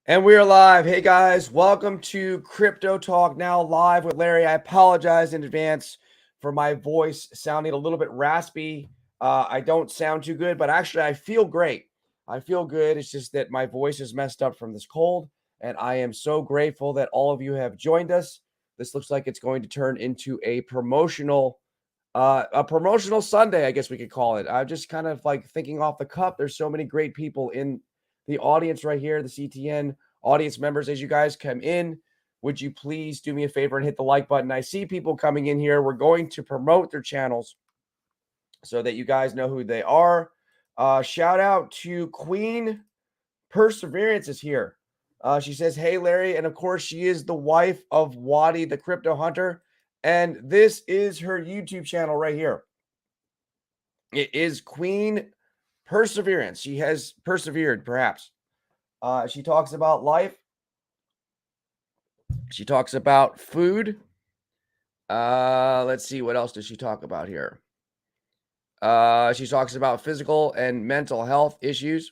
And we are live. Hey guys, welcome to Crypto Talk Now live with Larry. I apologize in advance for my voice sounding a little bit raspy. I don't sound too good, but actually I feel great. I feel good. It's just that my voice is messed up from this cold, and I am so grateful that all of you have joined us. This looks like it's going to turn into a promotional Sunday, I guess we could call it. I'm just kind of like thinking off the cuff. There's so many great people in the audience right here, the CTN audience members. As you guys come in, would you please do me a favor and hit the like button? I see people coming in here. We're going to promote their channels so that you guys know who they are. Shout out to Queen Perseverance is here. She says, "Hey Larry," and of course she is the wife of Wadi the Crypto Hunter, and this is her YouTube channel right here. It is Queen Perseverance. She has persevered, perhaps. She talks about life. She talks about food. Let's see, what else does she talk about here? She talks about physical and mental health issues.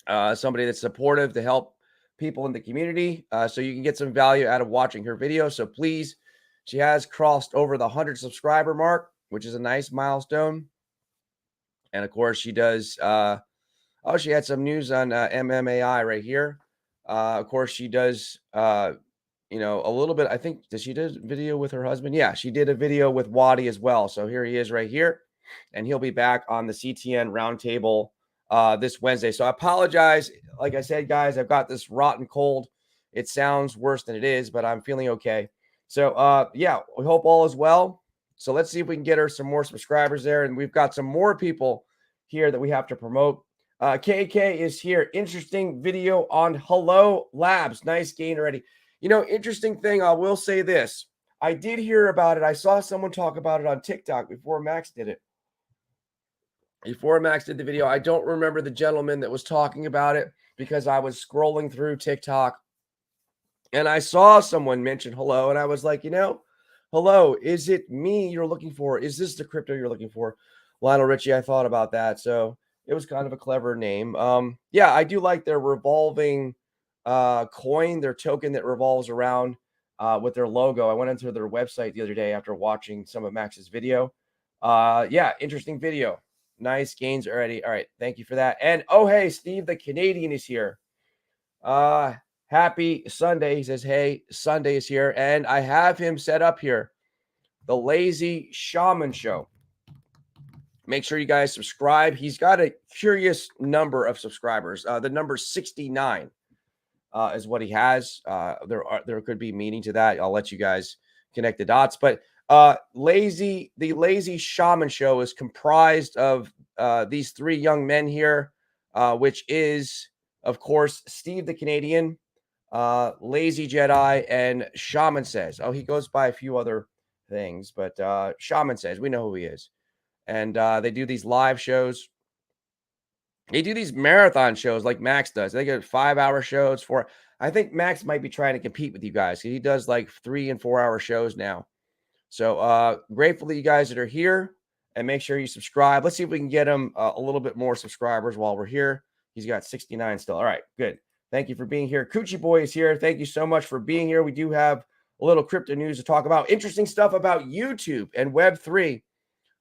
Somebody that's supportive to help people in the community. So you can get some value out of watching her video. So please, she has crossed over the 100 subscriber mark, which is a nice milestone. And of course, she does. She had some news on MMAI right here. Of course, she does. A little bit. I think she did a video with her husband? Yeah, she did a video with Wadi as well. So here he is right here, and he'll be back on the CTN roundtable this Wednesday. So I apologize. Like I said, guys, I've got this rotten cold. It sounds worse than it is, but I'm feeling okay. So yeah, we hope all is well. So let's see if we can get her some more subscribers there. And we've got some more people here that we have to promote. KK is here. Interesting video on Hello Labs. Nice gain already. Interesting thing. I will say this. I did hear about it. I saw someone talk about it on TikTok before Max did it. Before Max did the video, I don't remember the gentleman that was talking about it because I was scrolling through TikTok and I saw someone mention hello. And I was like, hello, is it me you're looking for? Is this the crypto you're looking for? Lionel Richie, I thought about that. So it was kind of a clever name. Yeah, I do like their revolving coin, their token that revolves around with their logo. I went into their website the other day after watching some of Max's video. Yeah, interesting video. Nice gains already. All right, thank you for that. And oh, hey, Steve the Canadian is here. Happy Sunday. He says, hey, Sunday is here. And I have him set up here. The Lazy Shaman Show. Make sure you guys subscribe. He's got a curious number of subscribers. The number 69 is what he has. There could be meaning to that. I'll let you guys connect the dots. But the Lazy Shaman Show is comprised of these three young men here, which is, of course, Steve the Canadian, Lazy Jedi, and Shaman Says. Oh, he goes by a few other things, but Shaman Says, we know who he is. And they do these live shows. They do these marathon shows like Max does. They get 5-hour shows for. I think Max might be trying to compete with you guys. He does like 3 and 4 hour shows now. So grateful that you guys that are here, and make sure you subscribe. Let's see if we can get him a little bit more subscribers while we're here. He's got 69 still. All right, good. Thank you for being here. Coochie Boy is here. Thank you so much for being here. We do have a little crypto news to talk about. Interesting stuff about YouTube and Web3.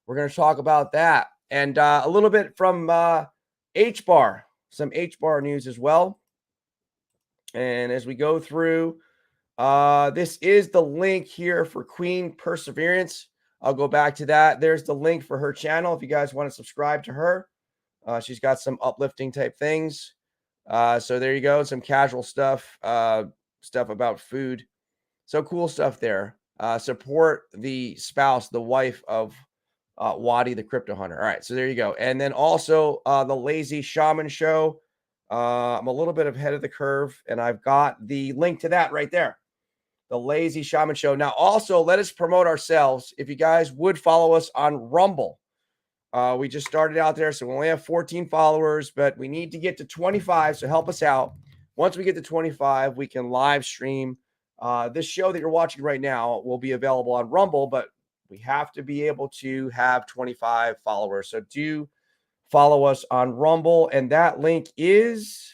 We're going to talk about that. And a little bit from HBAR, some HBAR news as well. And as we go through, this is the link here for Queen Perseverance. I'll go back to that. There's the link for her channel if you guys want to subscribe to her. She's got some uplifting type things. So there you go. Some casual stuff, stuff about food. So cool stuff there. Support the spouse, the wife of Wadi the Crypto Hunter. All right, so there you go. And then also the Lazy Shaman Show. I'm a little bit ahead of the curve, and I've got the link to that right there. The Lazy Shaman Show. Now, also, let us promote ourselves. If you guys would follow us on Rumble. We just started out there, so we only have 14 followers, but we need to get to 25, so help us out. Once we get to 25, we can live stream. This show that you're watching right now will be available on Rumble, but we have to be able to have 25 followers. So do follow us on Rumble, and that link is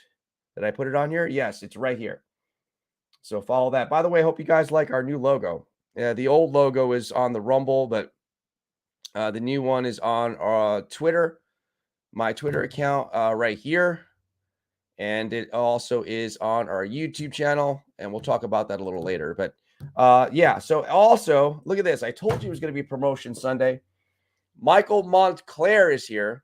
Did I put it on here? Yes, it's right here. So follow that. By the way, I hope you guys like our new logo. The old logo is on the Rumble, but the new one is on Twitter, my Twitter account right here. And it also is on our YouTube channel. And we'll talk about that a little later. But yeah, so also, look at this. I told you it was going to be Promotion Sunday. Michael Montclair is here.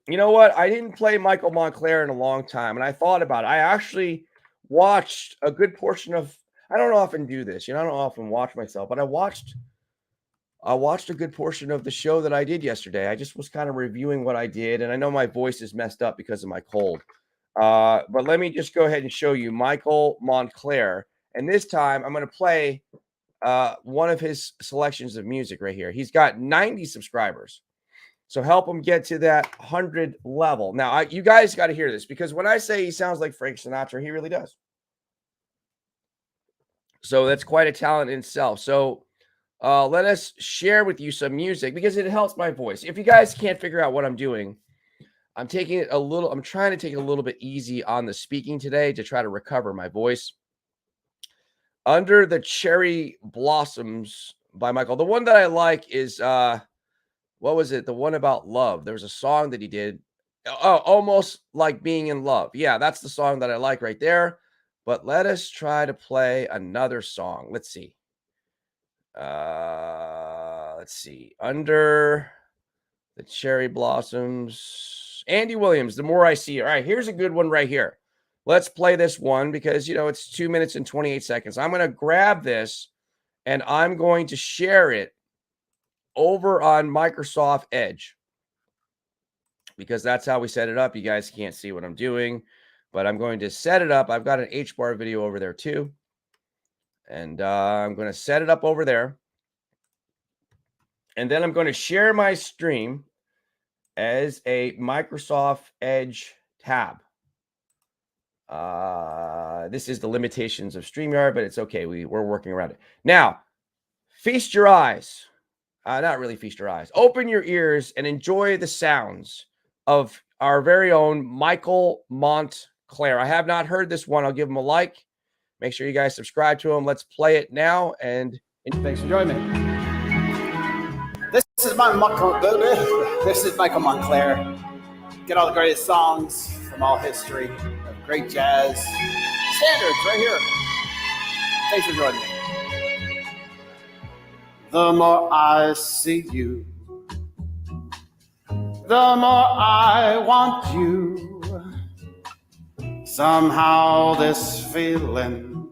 You know what? I didn't play Michael Montclair in a long time, and I thought about it. I actually watched a good portion of. I don't often do this, I don't often watch myself, but I watched a good portion of the show that I did yesterday. I just was kind of reviewing what I did, and I know my voice is messed up because of my cold. But let me just go ahead and show you Michael Montclair, and this time I'm going to play one of his selections of music right here. He's got 90 subscribers. So help him get to that 100 level. Now, you guys got to hear this, because when I say he sounds like Frank Sinatra, he really does. So that's quite a talent in itself. So let us share with you some music, because it helps my voice. If you guys can't figure out what I'm doing, I'm trying to take it a little bit easy on the speaking today to try to recover my voice. Under the Cherry Blossoms by Michael. The one that I like is what was it? The one about love. There was a song that he did. Oh, Almost Like Being in Love. Yeah, that's the song that I like right there. But let us try to play another song. Let's see. Under the Cherry Blossoms. Andy Williams, The More I See. All right, here's a good one right here. Let's play this one because, it's 2 minutes and 28 seconds. I'm going to grab this and I'm going to share it over on Microsoft Edge, because that's how we set it up. You guys can't see what I'm doing, but I'm going to set it up. I've got an HBAR video over there too, and I'm going to set it up over there, and then I'm going to share my stream as a Microsoft Edge tab. This is the limitations of StreamYard, but it's okay. We're working around it. Now, feast your eyes. Not really feast your eyes. Open your ears and enjoy the sounds of our very own Michael Montclair. I have not heard this one. I'll give him a like. Make sure you guys subscribe to him. Let's play it now. And thanks for joining me. This is Michael Montclair. Get all the greatest songs from all history of great jazz standards right here. Thanks for joining me. The more I see you, the more I want you. Somehow this feeling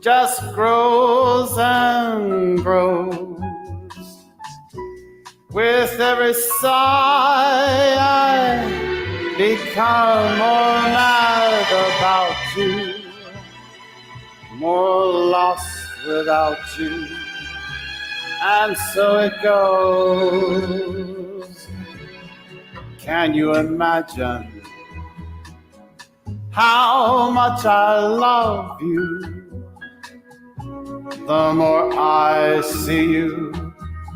just grows and grows. With every sigh, I become more mad about you, more lost without you. And so it goes. Can you imagine how much I love you? The more I see you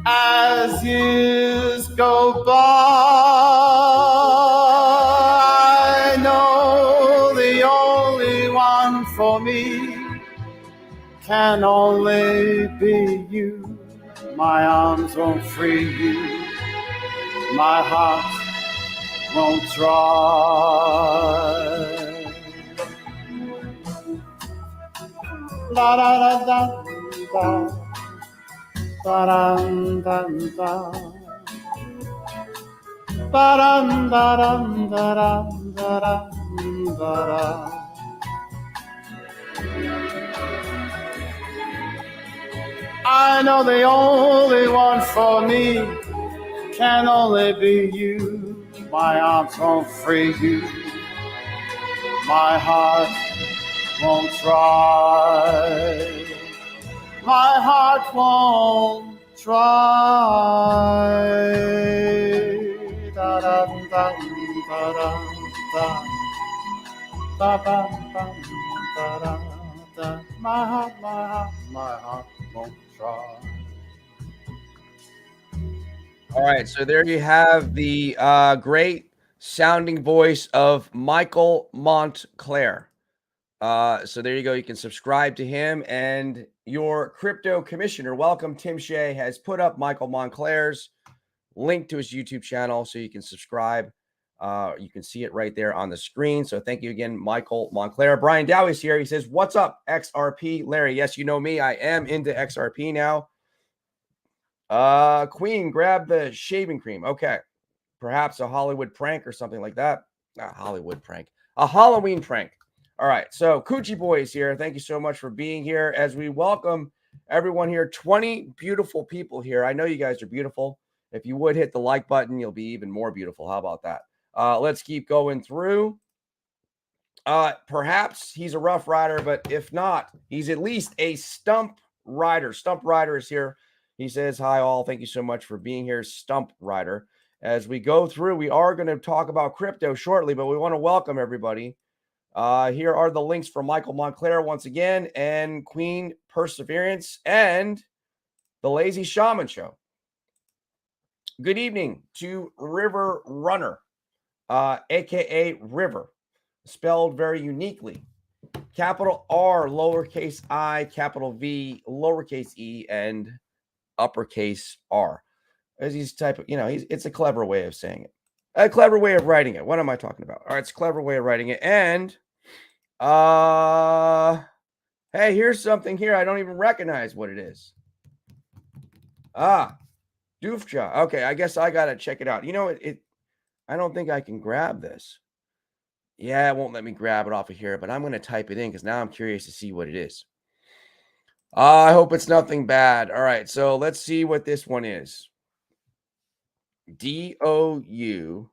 as years go by, I know the only one for me can only be you. My arms won't free you, my heart won't try. La da da da da, da da da da, ba da da da da da da da. I know the only one for me can only be you. My arms won't free you, my heart won't try. My heart won't try. Da da da da da da da da da. My heart won't try. All right, so there you have the great sounding voice of Michael Montclair. So there you go. You can subscribe to him, and your crypto commissioner, welcome, Tim Shea, has put up Michael Montclair's link to his YouTube channel so you can subscribe. You can see it right there on the screen. So thank you again, Michael Montclair. Brian Dowie's here. He says, what's up, XRP? Larry, yes, you know me. I am into XRP now. Queen, grab the shaving cream. Okay. Perhaps a Hollywood prank or something like that. A Hollywood prank. A Halloween prank. All right. So Coochie Boy is here. Thank you so much for being here as we welcome everyone here. 20 beautiful people here. I know you guys are beautiful. If you would hit the like button, you'll be even more beautiful. How about that? Let's keep going through. Perhaps he's a rough rider, but if not, he's at least a stump rider. Stump Rider is here. He says, hi, all. Thank you so much for being here, Stump Rider. As we go through, we are going to talk about crypto shortly, but we want to welcome everybody. Here are the links for Michael Montclair once again, and Queen Perseverance, and the Lazy Shaman Show. Good evening to River Runner, aka River, spelled very uniquely. Capital R, lowercase I, capital V, lowercase e, and uppercase R. As he's type of, it's a clever way of saying it. A clever way of writing it. What am I talking about? All right, it's a clever way of writing it. And hey, here's something here. I don't even recognize what it is. Doofja. Okay, I guess I gotta check it out. I don't think I can grab this. Yeah, it won't let me grab it off of here, but I'm gonna type it in because now I'm curious to see what it is. I hope it's nothing bad. All right, so let's see what this one is. DOU.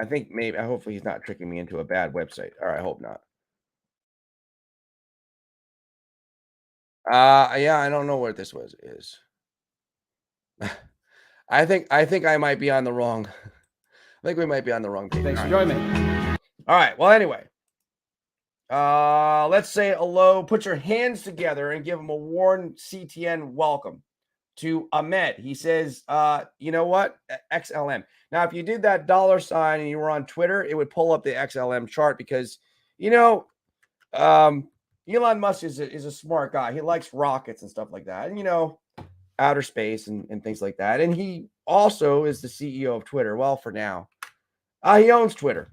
I think maybe, hopefully he's not tricking me into a bad website. All right, I hope not. Yeah, I don't know what this is. I think I might be on the wrong. I think we might be on the wrong page. Thanks for joining me. All right. Well, anyway, let's say hello. Put your hands together and give him a warm CTN welcome to Ahmed. He says, you know what? XLM. Now, if you did that $ and you were on Twitter, it would pull up the XLM chart because, Elon Musk is a smart guy. He likes rockets and stuff like that. And, outer space and things like that. And he also is the CEO of Twitter. Well, for now, he owns Twitter.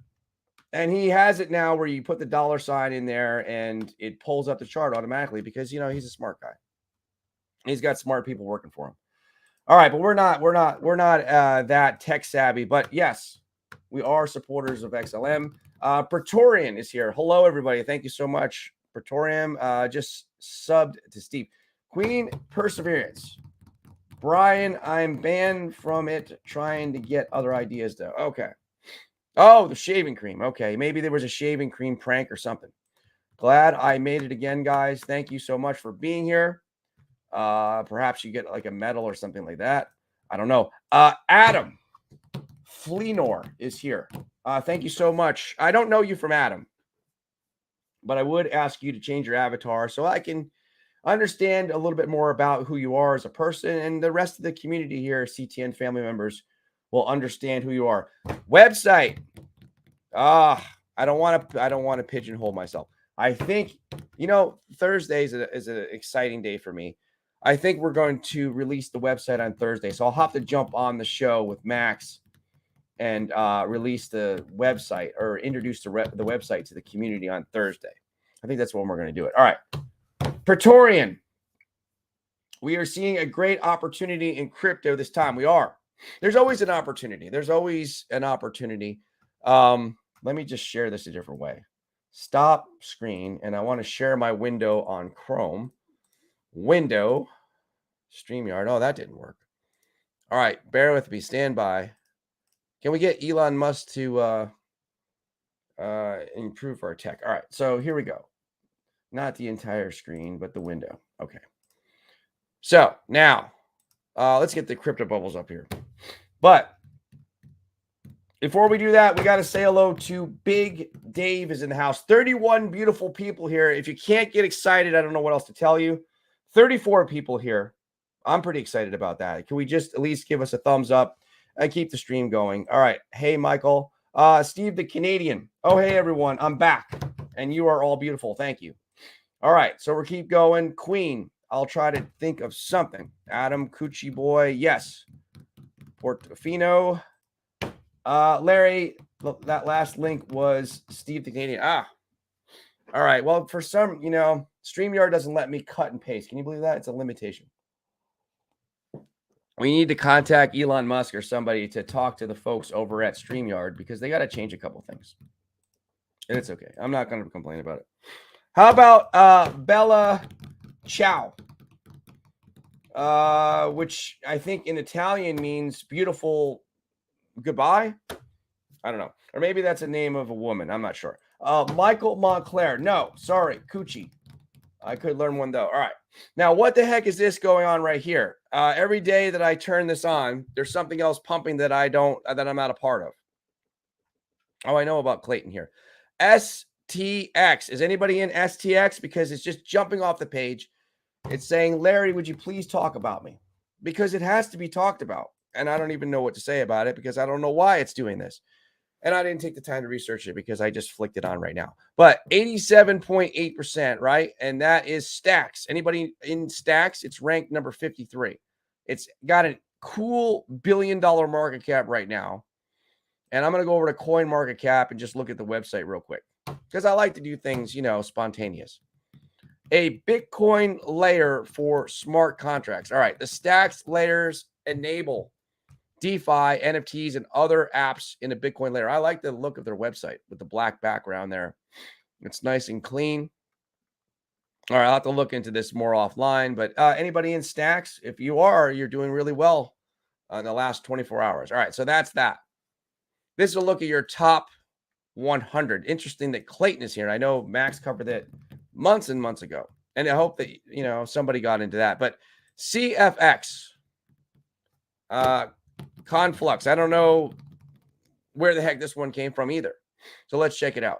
And he has it now where you put the $ in there and it pulls up the chart automatically because, he's a smart guy. He's got smart people working for him. All right, but we're not that tech savvy. But yes, we are supporters of XLM. Praetorian is here. Hello, everybody. Thank you so much. Praetorian just subbed to Steve. Queen Perseverance. Brian, I'm banned from it trying to get other ideas, though. Okay. Oh, the shaving cream. Okay, maybe there was a shaving cream prank or something. Glad I made it again, guys. Thank you so much for being here. Perhaps you get like a medal or something like that. I don't know. Adam Fleenor is here. Thank you so much. I don't know you from Adam, but I would ask you to change your avatar so I can understand a little bit more about who you are as a person, and the rest of the community here, CTN family members, will understand who you are. Website. I don't want to pigeonhole myself. I think, Thursday is an exciting day for me. I think we're going to release the website on Thursday. So I'll have to jump on the show with Max and release the website or introduce the website to the community on Thursday. I think that's when we're going to do it. All right. Praetorian. We are seeing a great opportunity in crypto this time. We are. There's always an opportunity. Let me just share this a different way. Stop screen. And I want to share my window on Chrome. Window. StreamYard. Oh, that didn't work. All right. Bear with me. Stand by. Can we get Elon Musk to improve our tech? All right. So here we go. Not the entire screen, but the window. Okay. So now let's get the crypto bubbles up here. But before we do that, we got to say hello to Big Dave is in the house. 31 beautiful people here. If you can't get excited, I don't know what else to tell you. 34 people here. I'm pretty excited about that. Can we just at least give us a thumbs up and keep the stream going? All right. Hey, Michael. Steve the Canadian. Oh, hey, everyone. I'm back. And you are all beautiful. Thank you. All right. So we'll keep going. Queen. I'll try to think of something. Adam Coochie Boy. Yes. Portofino. Larry, that last link was Steve the Canadian. All right. Well, for some, StreamYard doesn't let me cut and paste. Can you believe that? It's a limitation. We need to contact Elon Musk or somebody to talk to the folks over at StreamYard because they got to change a couple things. And it's okay. I'm not going to complain about it. How about Bella Ciao? Which I think in Italian means beautiful goodbye. I don't know. Or maybe that's a name of a woman. I'm not sure. Michael Montclair. No, sorry. Coochie. I could learn one though. All right. Now, what the heck is this going on right here? Every day that I turn this on, there's something else pumping that I'm not a part of. Oh, I know about Clayton here. STX. Is anybody in STX? Because it's just jumping off the page. It's saying, Larry, would you please talk about me? Because it has to be talked about. And I don't even know what to say about it because I don't know why it's doing this. And I didn't take the time to research it because I just flicked it on right now. But 87.8%, right? And that is Stacks. Anybody in Stacks? It's ranked number 53. It's got a cool $1 billion market cap right now. And I'm going to go over to Coin Market Cap and just look at the website real quick because I like to do things, spontaneous. A Bitcoin layer for smart contracts. All right. The Stacks layers enable DeFi, NFTs, and other apps in a Bitcoin layer. I like the look of their website with the black background there. It's nice and clean. All right, I'll have to look into this more offline. But anybody in Stacks, if you are, you're doing really well in the last 24 hours. All right, so that's that. This is a look at your top 100. Interesting that Clayton is here. I know Max covered it months and months ago. And I hope that, somebody got into that. But CFX, Conflux. I don't know where the heck this one came from either. So let's check it out.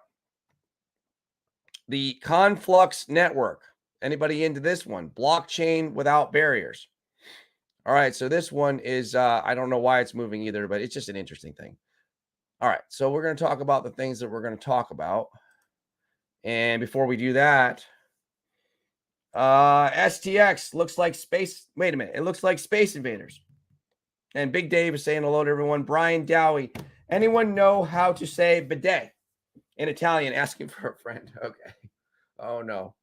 The Conflux network. Anybody into this one? Blockchain without barriers. All right. So this one is, I don't know why it's moving either, but it's just an interesting thing. All right. So we're going to talk about the things that we're going to talk about. And before we do that, STX looks like space. Wait a minute. It looks like Space Invaders. And Big Dave is saying hello to everyone. Brian Dowie. Anyone know how to say bidet in Italian? Asking for a friend. Okay. Oh, no.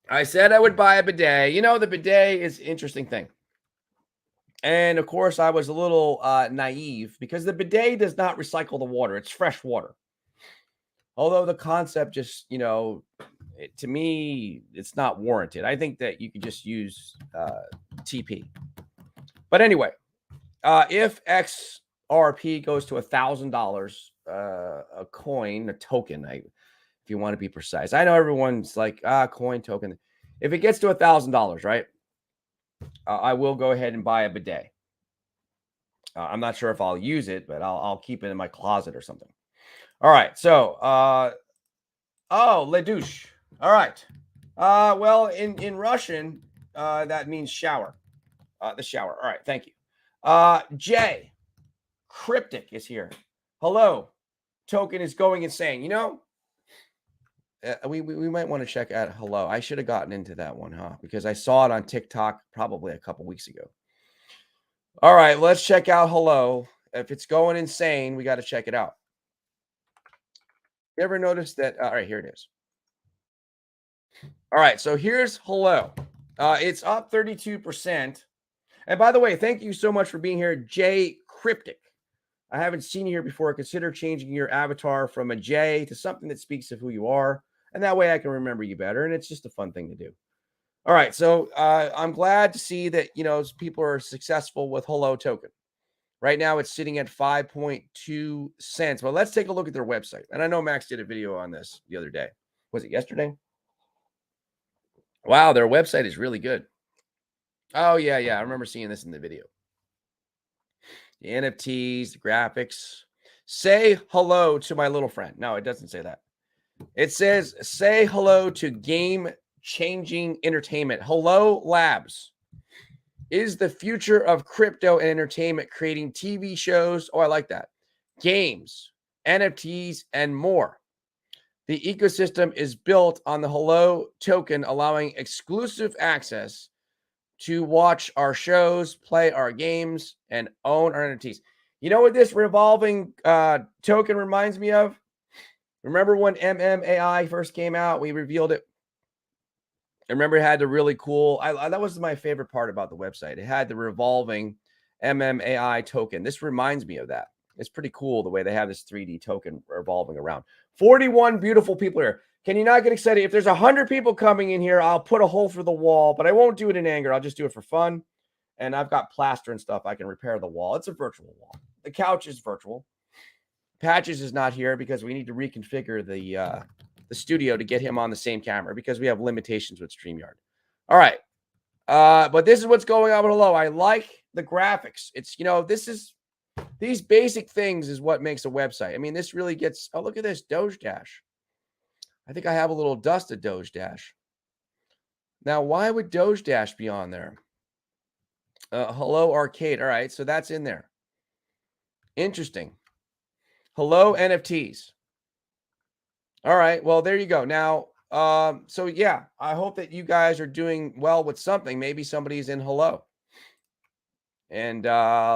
I said I would buy a bidet. The bidet is an interesting thing. And, of course, I was a little naive because the bidet does not recycle the water. It's fresh water. Although the concept just, to me, it's not warranted. I think that you could just use TP. But anyway, if XRP goes to $1,000 a coin, a token, if you want to be precise. I know everyone's like, coin token. If it gets to $1,000, right, I will go ahead and buy a bidet. I'm not sure if I'll use it, but I'll keep it in my closet or something. All right. So, le douche. All right. Well, in Russian, that means shower. The shower. All right. Thank you. Jay Cryptic is here. Hello. Token is going insane. We might want to check out hello. I should have gotten into that one, because I saw it on TikTok probably a couple weeks ago. All right. Let's check out hello. If it's going insane, we got to check it out. You ever notice that? All right. Here it is. All right. So here's hello. It's up 32%. And by the way, thank you so much for being here, Jay Cryptic. I haven't seen you here before. Consider changing your avatar from a J to something that speaks of who you are. And that way I can remember you better. And it's just a fun thing to do. All right. So I'm glad to see that, people are successful with hello token. Right now it's sitting at 5.2 cents. Well, let's take a look at their website. And I know Max did a video on this the other day. Was it yesterday? Wow. Their website is really good. Oh, yeah. I remember seeing this in the video. The NFTs, the graphics. Say hello to my little friend. No, it doesn't say that. It says, say hello to game-changing entertainment. Hello Labs is the future of crypto and entertainment, creating TV shows. Oh, I like that. games, NFTs, and more. The ecosystem is built on the Hello token, allowing exclusive access to watch our shows, play our games, and own our NFTs. You know what this revolving token reminds me of? Remember when MMAI first came out? We revealed it. I remember it had the really cool, that was my favorite part about the website. It had the revolving MMAI token. This reminds me of that. It's pretty cool the way they have this 3D token revolving around. 41 beautiful people here. Can you not get excited? If there's 100 people coming in here, I'll put a hole through the wall, but I won't do it in anger. I'll just do it for fun. And I've got plaster and stuff. I can repair the wall. It's a virtual wall. The couch is virtual. Patches is not here because we need to reconfigure the studio to get him on the same camera because we have limitations with StreamYard. All right. But this is what's going on with Hello. I like the graphics. It's, these basic things is what makes a website. I mean, this really gets, oh, look at this, Doge Dash. I think I have a little dust of Doge Dash. Now, why would Doge Dash be on there? Hello Arcade. All right, so that's in there. Interesting. Hello NFTs. All right, well, there you go. Now, so yeah, I hope that you guys are doing well with something. Maybe somebody's in Hello. And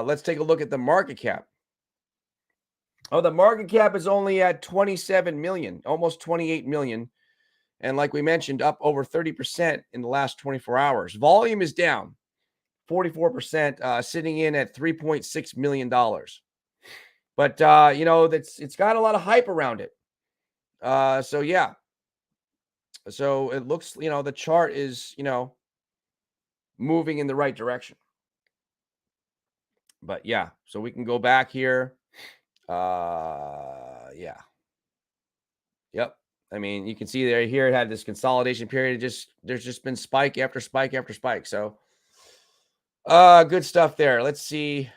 let's take a look at the market cap. Oh, the market cap is only at 27 million, almost 28 million. And like we mentioned, up over 30% in the last 24 hours. Volume is down 44%, sitting in at $3.6 million. But, it's got a lot of hype around it. So, yeah. So it looks, the chart is, moving in the right direction. But yeah, so we can go back here. Yeah. Yep. I mean, you can see there here it had this consolidation period. There's just been spike after spike after spike. So good stuff there. Let's see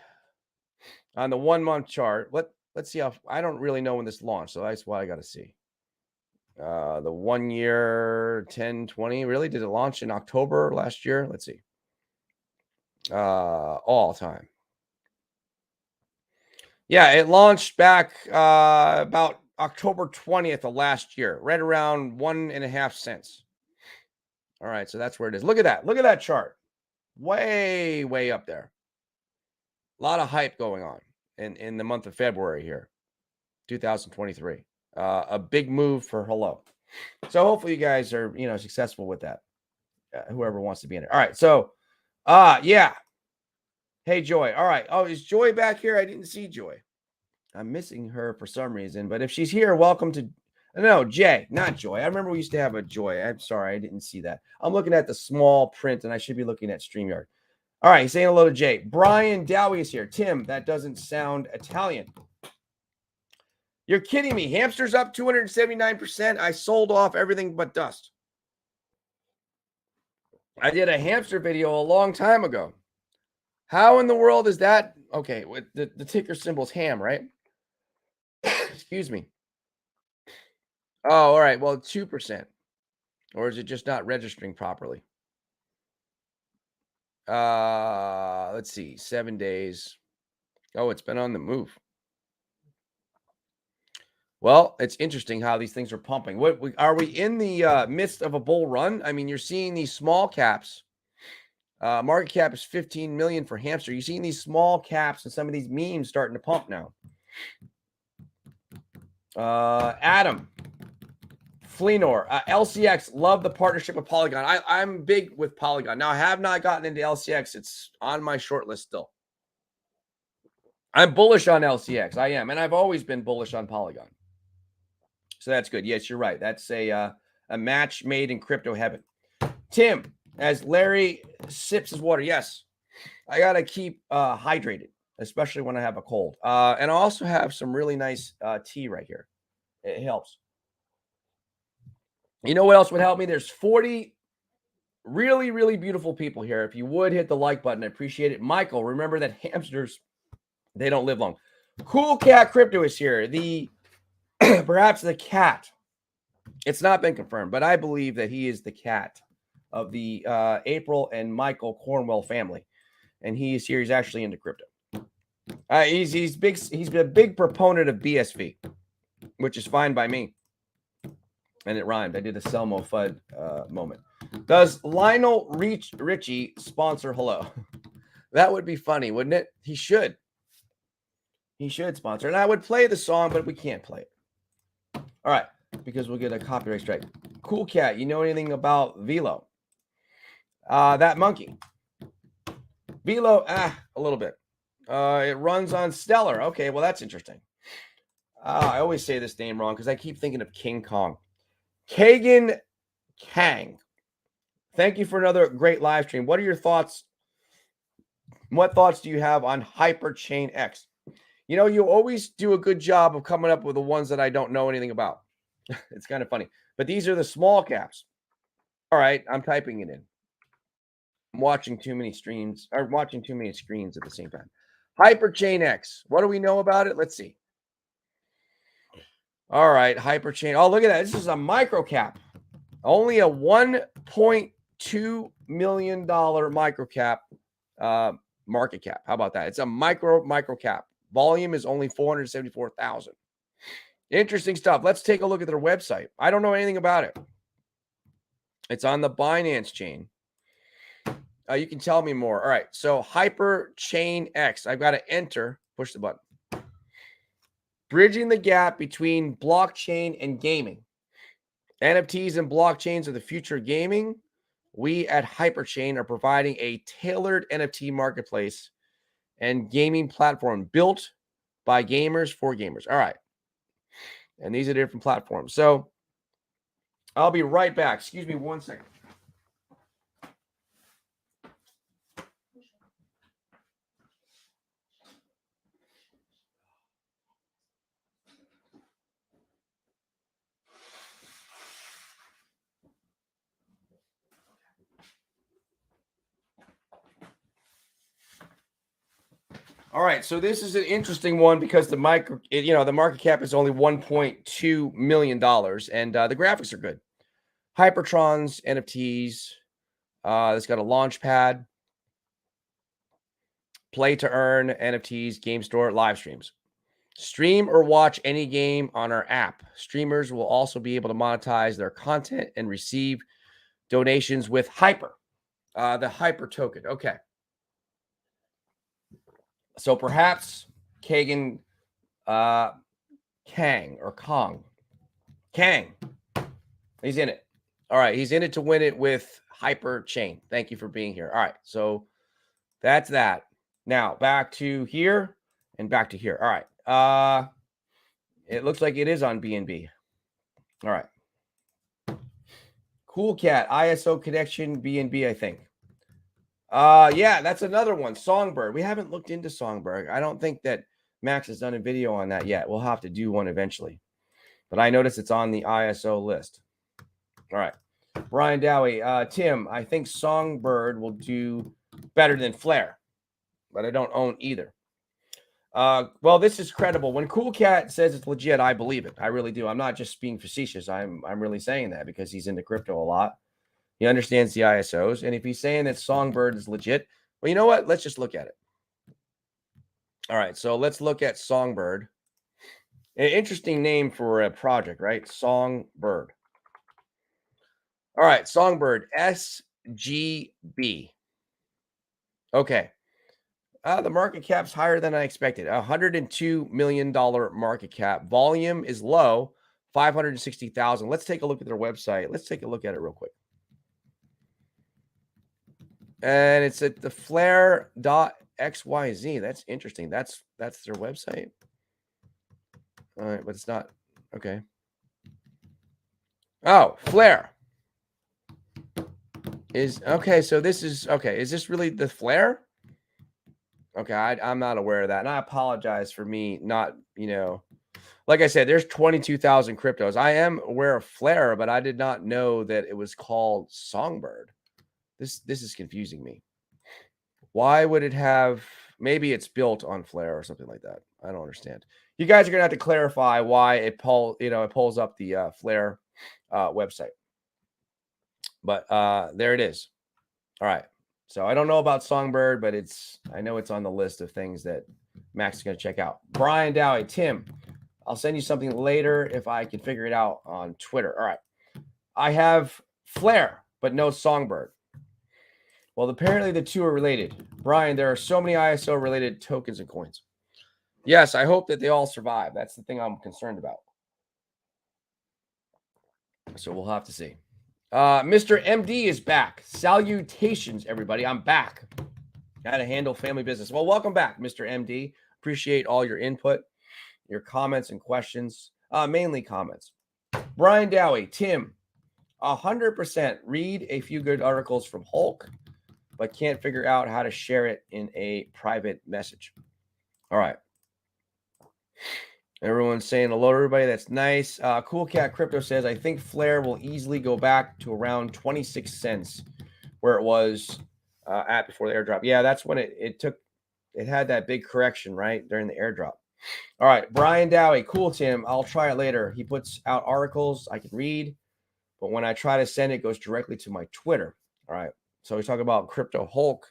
on the 1 month chart. Let's see how, I don't really know when this launched, so that's why I got to see. The 1 year 1020, really? Did it launch in October last year? Let's see. All time. Yeah, it launched back about October 20th of last year, right around 1.5 cents. All right, so that's where it is. Look at that. Look at that chart. Way, way up there. A lot of hype going on in the month of February here, 2023. A big move for Hello. So hopefully you guys are, successful with that. Whoever wants to be in it. All right, so, yeah. Hey, Joy. All right. Oh, is Joy back here? I didn't see Joy. I'm missing her for some reason. But if she's here, welcome to... No, Jay, not Joy. I remember we used to have a Joy. I'm sorry. I didn't see that. I'm looking at the small print, and I should be looking at StreamYard. All right. Saying hello to Jay. Brian Dowie is here. Tim, that doesn't sound Italian. You're kidding me. Hamster's up 279%. I sold off everything but dust. I did a hamster video a long time ago. How in the world is that? Okay, with the ticker symbol is ham, right? Excuse me. Oh, all right. Well, 2%. Or is it just not registering properly? Let's see. 7 days. Oh, it's been on the move. Well, it's interesting how these things are pumping. Are we in the midst of a bull run? I mean, you're seeing these small caps. Market cap is 15 million for hamster. You're seeing these small caps and some of these memes starting to pump now. Adam Fleenor, LCX, love the partnership with Polygon. I'm big with Polygon. Now, I have not gotten into LCX. It's on my short list still. I'm bullish on LCX. I am. And I've always been bullish on Polygon. So that's good. Yes, you're right. That's a match made in crypto heaven. Tim, as Larry sips his water. Yes, I got to keep hydrated, especially when I have a cold. And I also have some really nice tea right here. It helps. You know what else would help me? There's 40 really, really beautiful people here. If you would hit the like button, I appreciate it. Michael, remember that hamsters, they don't live long. Cool Cat Crypto is here. Perhaps the cat. It's not been confirmed, but I believe that he is the cat of the April and Michael Cornwell family. And he is here. He's actually into crypto. He's big. He's a big proponent of BSV, which is fine by me. And it rhymed. I did a Selmo Fudd moment. Does Lionel Richie sponsor Hello? That would be funny, wouldn't it? He should. He should sponsor. And I would play the song, but we can't play it. All right, because we'll get a copyright strike. Cool Cat, you know anything about Velo? That monkey. Velo, a little bit. It runs on Stellar. Okay, well, that's interesting. I always say this name wrong because I keep thinking of King Kong. Kagan Kang. Thank you for another great live stream. What are your thoughts? What thoughts do you have on Hyperchain X? You know, you always do a good job of coming up with the ones that I don't know anything about. It's kind of funny. But these are the small caps. All right, I'm typing it in. I'm watching too many streams or watching too many screens at the same time. Hyperchain X. What do we know about it? Let's see. All right, Hyperchain. Oh, look at that. This is a micro cap. Only a $1.2 million micro cap market cap. How about that? It's a micro cap. Volume is only 474,000. Interesting stuff. Let's take a look at their website. I don't know anything about it. It's on the Binance chain. You can tell me more. All right. So Hyperchain X. I've got to enter. Push the button. Bridging the gap between blockchain and gaming. NFTs and blockchains are the future of gaming. We at Hyperchain are providing a tailored NFT marketplace and gaming platform built by gamers for gamers. All right. And these are different platforms. So I'll be right back. Excuse me 1 second. All right, so this is an interesting one because the market cap is only $1.2 million, and the graphics are good. Hypertron's NFTs. It's got a launch pad, play to earn, NFTs, game store, live streams. Stream or watch any game on our app. Streamers will also be able to monetize their content and receive donations with Hyper, the Hyper token. Okay. So perhaps Kagan Kang or Kong. Kang. He's in it. All right. He's in it to win it with Hyperchain. Thank you for being here. All right. So that's that. Now back to here and back to here. All right. It looks like it is on BNB. All right. Cool Cat. ISO connection BNB, I think. Yeah, that's another one. Songbird. We haven't looked into Songbird. I don't think that Max has done a video on that yet. We'll have to do one eventually. But I noticed it's on the ISO list. All right. Brian Dowie. Tim, I think Songbird will do better than Flare, but I don't own either. Well, this is credible. When Cool Cat says it's legit, I believe it. I really do. I'm not just being facetious. I'm really saying that because he's into crypto a lot. He understands the ISOs. And if he's saying that Songbird is legit, well, you know what? Let's just look at it. All right. So let's look at Songbird. An interesting name for a project, right? Songbird. All right. Songbird. SGB. Okay. The market cap's higher than I expected. $102 million market cap. Volume is low, 560,000. Let's take a look at their website. Let's take a look at it real quick. And it's at the flare.xyz. That's interesting. That's their website. All right, but it's not. Okay. Oh, Flare. Is okay, so this is okay. Is this really the Flare? Okay, I'm not aware of that. And I apologize for me not, like I said, there's 22,000 cryptos. I am aware of Flare, but I did not know that it was called Songbird. This is confusing me. Why would it have, maybe it's built on Flare or something like that. I don't understand. You guys are going to have to clarify why it pulls up the Flare website. But there it is. All right. So I don't know about Songbird, but I know it's on the list of things that Max is going to check out. Brian Dowie, Tim, I'll send you something later if I can figure it out on Twitter. All right. I have Flare, but no Songbird. Well, apparently the two are related. Brian, there are so many ISO-related tokens and coins. Yes, I hope that they all survive. That's the thing I'm concerned about. So we'll have to see. Mr. MD is back. Salutations, everybody. I'm back. Got to handle family business. Well, welcome back, Mr. MD. Appreciate all your input, your comments and questions, mainly comments. Brian Dowie, Tim, 100% read a few good articles from Hulk, but can't figure out how to share it in a private message. All right. Everyone's saying hello to everybody. That's nice. Cool Cat Crypto says, I think Flare will easily go back to around 26 cents where it was at before the airdrop. Yeah, that's when it had that big correction, right, during the airdrop. All right, Brian Dowie, cool, Tim. I'll try it later. He puts out articles I can read, but when I try to send it, it goes directly to my Twitter. All right, so he's talking about Crypto Hulk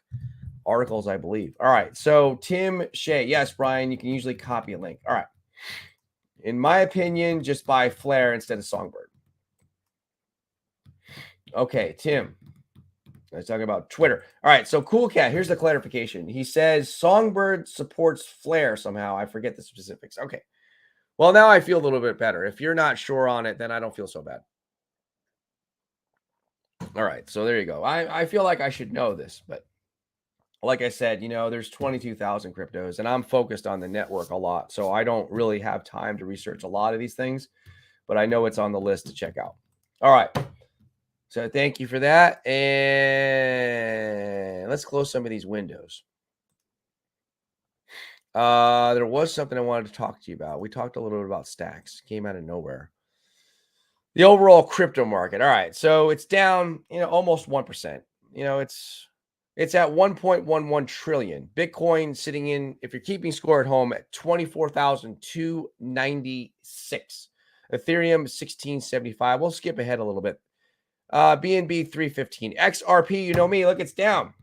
articles, I believe. All right, so Tim Shea. Yes, Brian, you can usually copy a link. All right. In my opinion, just buy Flare instead of Songbird. Okay, Tim. I was talking about Twitter. All right, so Cool Cat, here's the clarification. He says Songbird supports Flare somehow. I forget the specifics. Okay. Well, now I feel a little bit better. If you're not sure on it, then I don't feel so bad. All right, so there you go. I feel like I should know this, but like I said, there's 22,000 cryptos, and I'm focused on the network a lot, so I don't really have time to research a lot of these things, but I know it's on the list to check out. All right. So thank you for that. And let's close some of these windows. There was something I wanted to talk to you about. We talked a little bit about stacks. Came out of nowhere. The overall crypto market. All right. So it's down, almost 1%. It's at 1.11 trillion. Bitcoin sitting in, if you're keeping score at home, at 24,296. Ethereum 1675. We'll skip ahead a little bit. BNB 315. XRP, you know me. Look, it's down.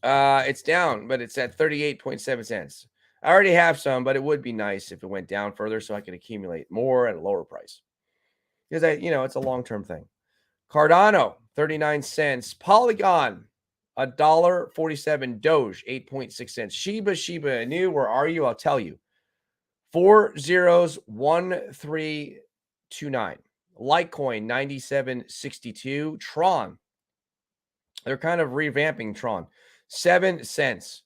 It's down, but it's at 38.7 cents. I already have some, but it would be nice if it went down further so I could accumulate more at a lower price. Because it's a long-term thing. Cardano, 39 cents. Polygon, $1.47. Doge, 8.6 cents. Shiba Inu, where are you? I'll tell you. 401329. Litecoin, 97.62. Tron, they're kind of revamping Tron. 7 cents.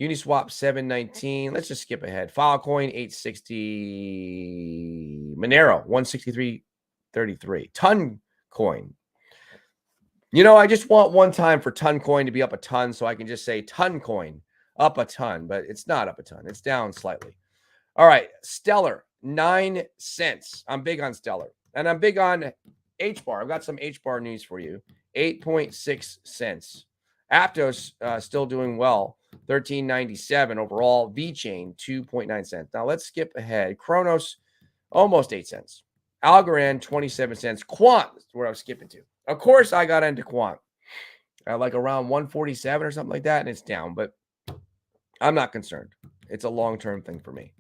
Uniswap, 7.19. Let's just skip ahead. Filecoin, 860. Monero, 163.33. Ton Coin. I just want one time for Ton Coin to be up a ton so I can just say Ton Coin up a ton, but it's not up a ton. It's down slightly. All right. Stellar, 9 cents. I'm big on Stellar. And I'm big on HBAR. I've got some HBAR news for you. 8.6 cents. Aptos still doing well. 13.97 overall. VeChain, 2.9 cents. Now let's skip ahead. Kronos, almost 8 cents. Algorand, 27 cents. Quant is where I was skipping to. Of course, I got into Quant. Like around 147 or something like that, and it's down. But I'm not concerned. It's a long-term thing for me.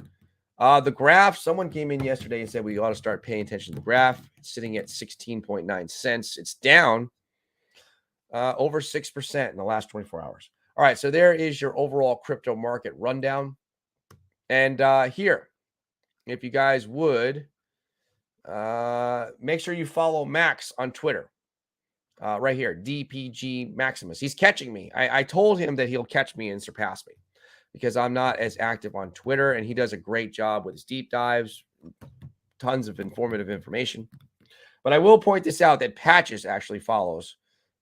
The graph, someone came in yesterday and said we ought to start paying attention to the graph. It's sitting at 16.9 cents. It's down over 6% in the last 24 hours. All right, so there is your overall crypto market rundown. And here, if you guys would, make sure you follow Max on Twitter. Right here, DPGmaximus. He's catching me. I told him that he'll catch me and surpass me, because I'm not as active on Twitter, and he does a great job with his deep dives, tons of informative information. But I will point this out that Patches actually follows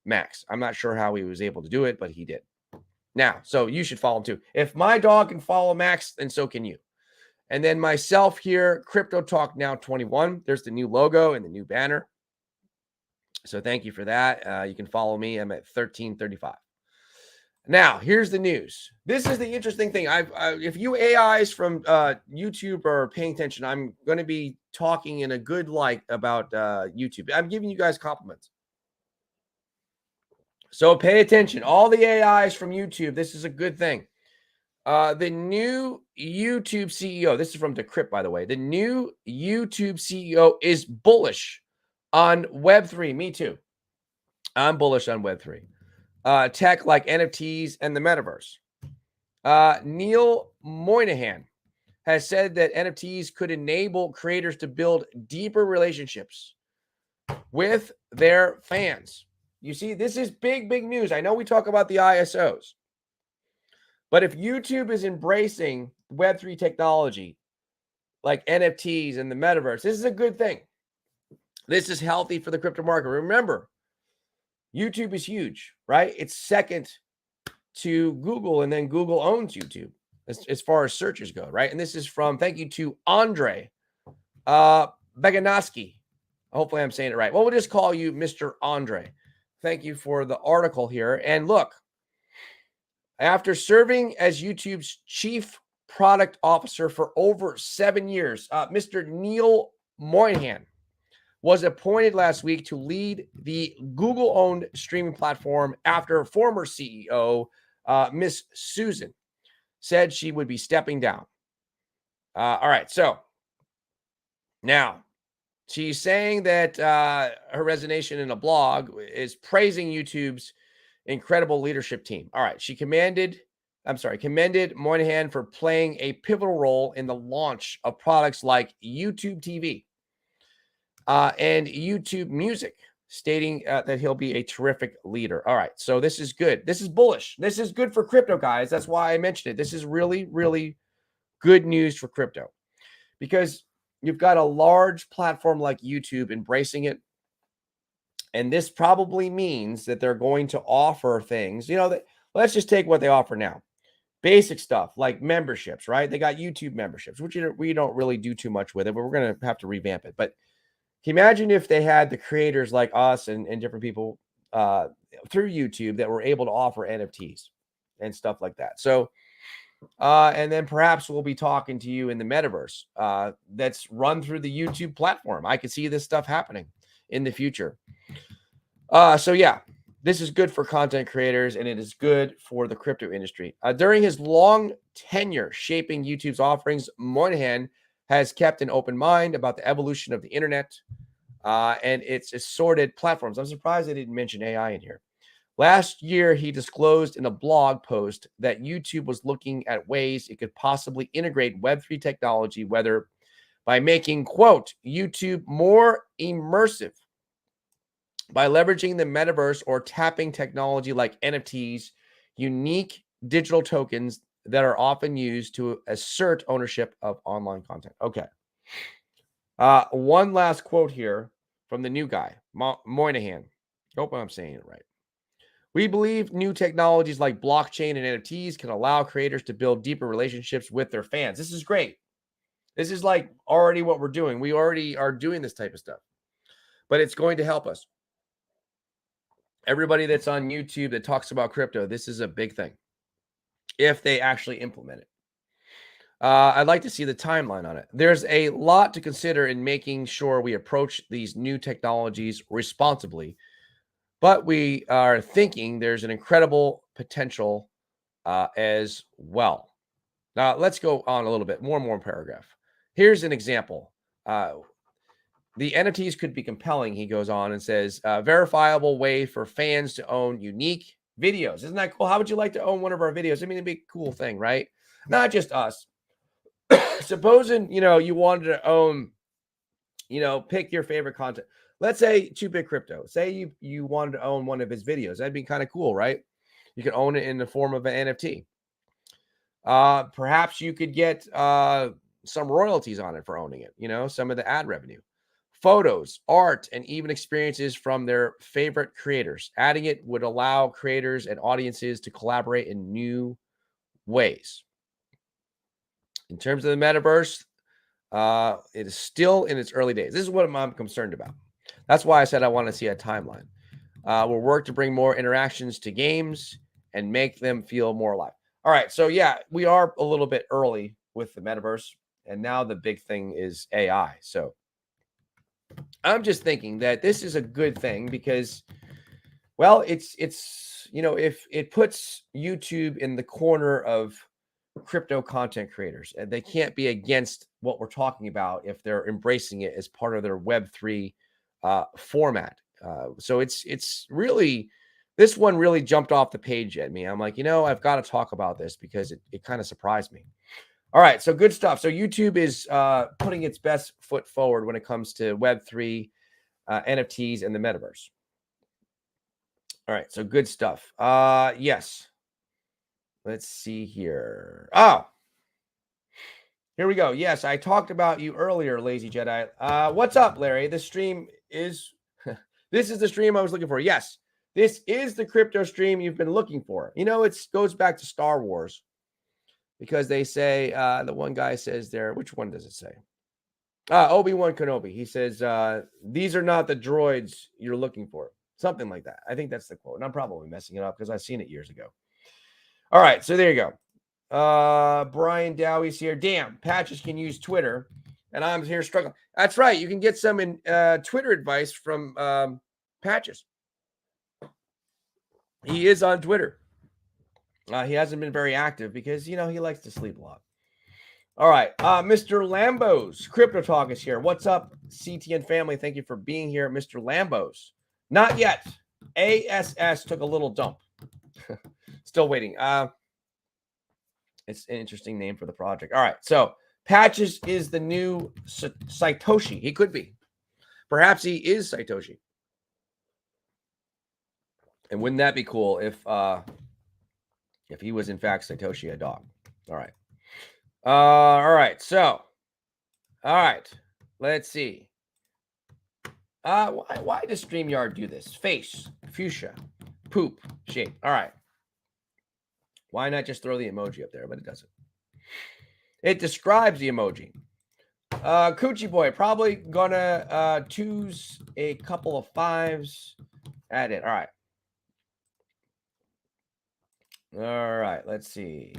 Max. I'm not sure how he was able to do it, but he did. Now, so you should follow him too. If my dog can follow Max, then so can you. And then myself here, Crypto Talk Now 21. There's the new logo and the new banner. So thank you for that. You can follow me. I'm at 1335. Now, here's the news. This is the interesting thing. If you AIs from YouTube are paying attention, I'm going to be talking in a good light about YouTube. I'm giving you guys compliments. So pay attention. All the AIs from YouTube, this is a good thing. The new YouTube CEO, this is from Decrypt, by the way. The new YouTube CEO is bullish on Web3. Me too. I'm bullish on Web3. Tech like NFTs and the metaverse. Neil Moynihan has said that NFTs could enable creators to build deeper relationships with their fans. You see, this is big news. I know we talk about the ISOs, but if YouTube is embracing Web3 technology like NFTs and the metaverse, this is a good thing. This is healthy for the crypto market. Remember, YouTube is huge, right? It's second to Google, and then Google owns YouTube as far as searches go, right? And this is from, thank you to Andre Beganoski. Hopefully I'm saying it right. Well, we'll just call you Mr. Andre. Thank you for the article here. And look, after serving as YouTube's chief product officer for over 7 years, Mr. Neil Moynihan was appointed last week to lead the Google-owned streaming platform after former CEO, Miss Susan, said she would be stepping down. All right, so now she's saying that her resignation in a blog is praising YouTube's incredible leadership team. All right, she commended Moynihan for playing a pivotal role in the launch of products like YouTube TV and YouTube Music, stating that he'll be a terrific leader. All right, so this is good. This is bullish. This is good for crypto, guys. That's why I mentioned it. This is really good news for crypto, because you've got a large platform like YouTube embracing it. And this probably means that they're going to offer things, let's just take what they offer now. Basic stuff like memberships, right? They got YouTube memberships, which we don't really do too much with it, but we're going to have to revamp it. But can you imagine if they had the creators like us and different people through YouTube that were able to offer NFTs and stuff like that? So, and then perhaps we'll be talking to you in the metaverse that's run through the YouTube platform. I could see this stuff happening in the future. So yeah, this is good for content creators, and it is good for the crypto industry. During his long tenure shaping YouTube's offerings, Moynihan has kept an open mind about the evolution of the internet and its assorted platforms. I'm surprised they didn't mention AI in here. Last year, he disclosed in a blog post that YouTube was looking at ways it could possibly integrate Web3 technology, whether by making, quote, YouTube more immersive, by leveraging the metaverse, or tapping technology like NFTs, unique digital tokens that are often used to assert ownership of online content. Okay. One last quote here from the new guy, Moynihan. Hope I'm saying it right. We believe new technologies like blockchain and NFTs can allow creators to build deeper relationships with their fans. This is great. This is like already what we're doing. We already are doing this type of stuff, but it's going to help us. Everybody that's on YouTube that talks about crypto, this is a big thing if they actually implement it. I'd like to see the timeline on it. There's a lot to consider in making sure we approach these new technologies responsibly, but we are thinking there's an incredible potential as well. Now, let's go on a little bit. More paragraph. Here's an example. The NFTs could be compelling, he goes on and says, verifiable way for fans to own unique videos. Isn't that cool? How would you like to own one of our videos? I mean, it'd be a cool thing, right? Not just us. Supposing, you wanted to own, pick your favorite content. Let's say 2Bit Crypto. Say you wanted to own one of his videos. That'd be kind of cool, right? You could own it in the form of an NFT. Perhaps you could get some royalties on it for owning it, some of the ad revenue. Photos, art, and even experiences from their favorite creators. Adding it would allow creators and audiences to collaborate in new ways. In terms of the metaverse, it is still in its early days. This is what I'm concerned about. That's why I said I want to see a timeline. We'll work to bring more interactions to games and make them feel more alive. All right, so yeah, we are a little bit early with the metaverse, and now the big thing is AI. So I'm just thinking that this is a good thing because, well, it's if it puts YouTube in the corner of crypto content creators, and they can't be against what we're talking about if they're embracing it as part of their Web3 format. So it's really, this one really jumped off the page at me. I'm like, I've got to talk about this because it kind of surprised me. All right, so good stuff. So YouTube is putting its best foot forward when it comes to Web3, NFTs, and the metaverse. All right, so good stuff. Yes. Let's see here. Oh, here we go. Yes, I talked about you earlier, Lazy Jedi. What's up, Larry? This stream is, this is the stream I was looking for. Yes, this is the crypto stream you've been looking for. It goes back to Star Wars because they say, the one guy says there, which one does it say? Obi-Wan Kenobi. He says, these are not the droids you're looking for. Something like that. I think that's the quote. And I'm probably messing it up because I've seen it years ago. All right, so there you go. Brian Dowie's here. Damn, Patches can use Twitter, and I'm here struggling. That's right. You can get some Twitter advice from Patches. He is on Twitter. He hasn't been very active because, he likes to sleep a lot. All right, Mr. Lambos, Crypto Talk is here. What's up, CTN family? Thank you for being here, Mr. Lambos. Not yet. ASS took a little dump. Still waiting. It's an interesting name for the project. All right. So Patches is the new Satoshi. He could be. Perhaps he is Satoshi. And wouldn't that be cool if he was in fact Satoshi, a dog? All right. All right. So, all right. Let's see. Why does StreamYard do this? Face, fuchsia, poop, shape. All right. Why not just throw the emoji up there? But it doesn't. It describes the emoji. Coochie Boy, probably gonna choose a couple of 5s. Add it. All right. All right. Let's see.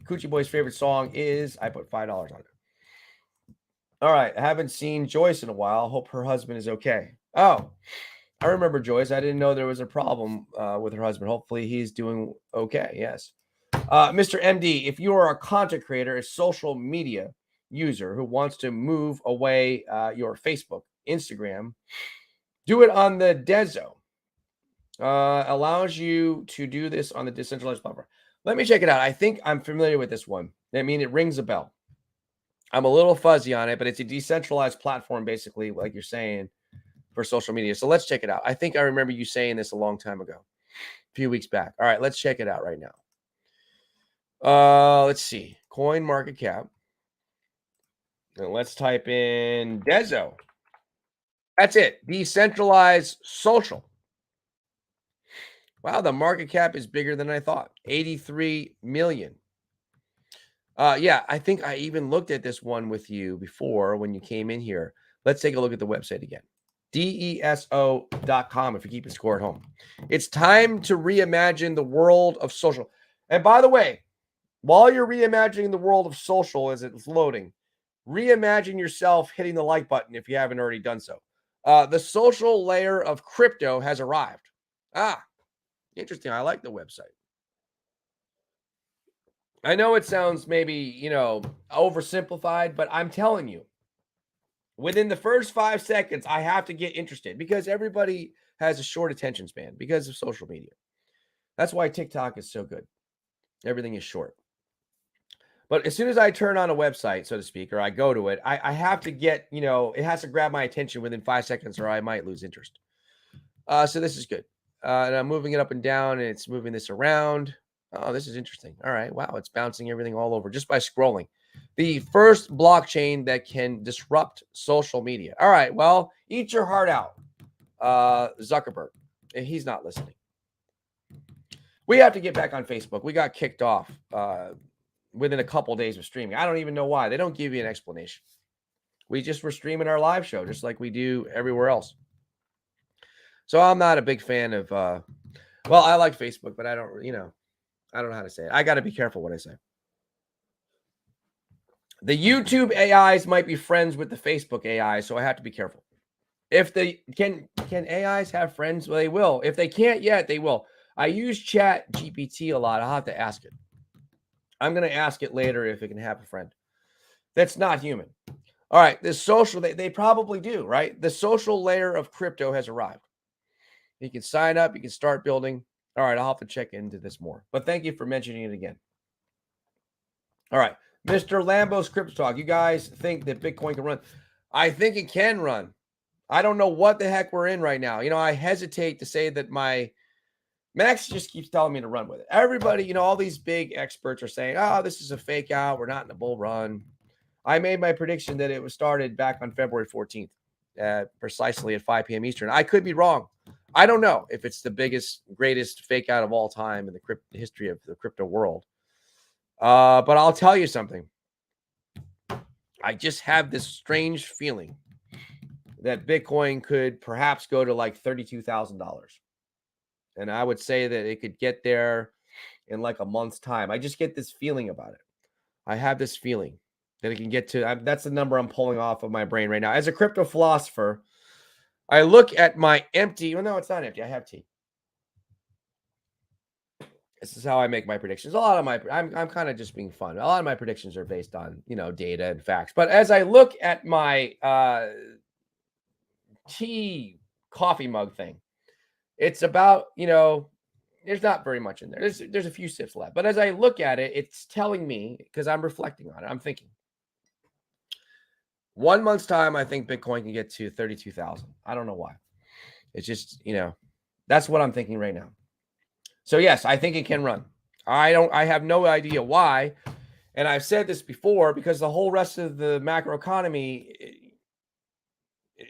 Coochie Boy's favorite song is, I put $5 on it. All right. I haven't seen Joyce in a while. Hope her husband is okay. Oh, I remember Joyce. I didn't know there was a problem with her husband. Hopefully he's doing okay. Yes. Mr. MD, if you are a content creator, a social media user who wants to move away your Facebook, Instagram, do it on the Dezo. Allows you to do this on the decentralized platform. Let me check it out. I think I'm familiar with this one. I mean, it rings a bell. I'm a little fuzzy on it, but it's a decentralized platform, basically, like you're saying, for social media. So let's check it out. I think I remember you saying this a long time ago, a few weeks back. All right, let's check it out right now. Let's see. Coin market cap. And let's type in Dezo. That's it. Decentralized social. Wow, the market cap is bigger than I thought. 83 million. Yeah, I think I even looked at this one with you before when you came in here. Let's take a look at the website again. DESO.com if you're keeping score at home. It's time to reimagine the world of social. And by the way, while you're reimagining the world of social as it's loading, reimagine yourself hitting the like button if you haven't already done so. The social layer of crypto has arrived. Interesting. I like the website. I know it sounds maybe, oversimplified, but I'm telling you, within the first 5 seconds, I have to get interested because everybody has a short attention span because of social media. That's why TikTok is so good. Everything is short. But as soon as I turn on a website, so to speak, or I go to it, I have to get, it has to grab my attention within 5 seconds or I might lose interest. So this is good. And I'm moving it up and down and it's moving this around. Oh, this is interesting. All right. Wow. It's bouncing everything all over just by scrolling. The first blockchain that can disrupt social media. All right. Well, eat your heart out, Zuckerberg. He's not listening. We have to get back on Facebook. We got kicked off within a couple of days of streaming. I don't even know why. They don't give you an explanation. We just were streaming our live show just like we do everywhere else. So I'm not a big fan of, I like Facebook, but I don't, I don't know how to say it. I got to be careful what I say. The YouTube AIs might be friends with the Facebook AI, so I have to be careful. If they can AIs have friends? Well, they will. If they can't yet, they will. I use Chat GPT a lot. I'll have to ask it. I'm going to ask it later if it can have a friend. That's not human. All right, this social, they probably do, right? The social layer of crypto has arrived. You can sign up, you can start building. All right, I'll have to check into this more. But thank you for mentioning it again. All right, Mr. Lambo's Crypto Talk. You guys think that Bitcoin can run? I think it can run. I don't know what the heck we're in right now. You know, I hesitate to say that Max just keeps telling me to run with it. Everybody, you know, all these big experts are saying, oh, this is a fake out. We're not in a bull run. I made my prediction that it was started back on February 14th, precisely at 5 p.m. Eastern. I could be wrong. I don't know if it's the biggest, greatest fake out of all time in the history of the crypto world. But I'll tell you something. I just have this strange feeling that Bitcoin could perhaps go to like $32,000. And I would say that it could get there in like a month's time. I just get this feeling about it. I have this feeling that it can get to, that's the number I'm pulling off of my brain right now. As a crypto philosopher, I look at my empty, well, no, it's not empty. I have tea. This is how I make my predictions. A lot of I'm kind of just being fun. A lot of my predictions are based on, you know, data and facts. But as I look at my tea coffee mug thing, it's about, you know, there's not very much in there. There's a few sips left. But as I look at it, it's telling me, because I'm reflecting on it, I'm thinking 1 month's time, I think Bitcoin can get to 32,000. I don't know why. It's just, you know, that's what I'm thinking right now. So yes, I think it can run. I have no idea why. And I've said this before, because the whole rest of the macroeconomy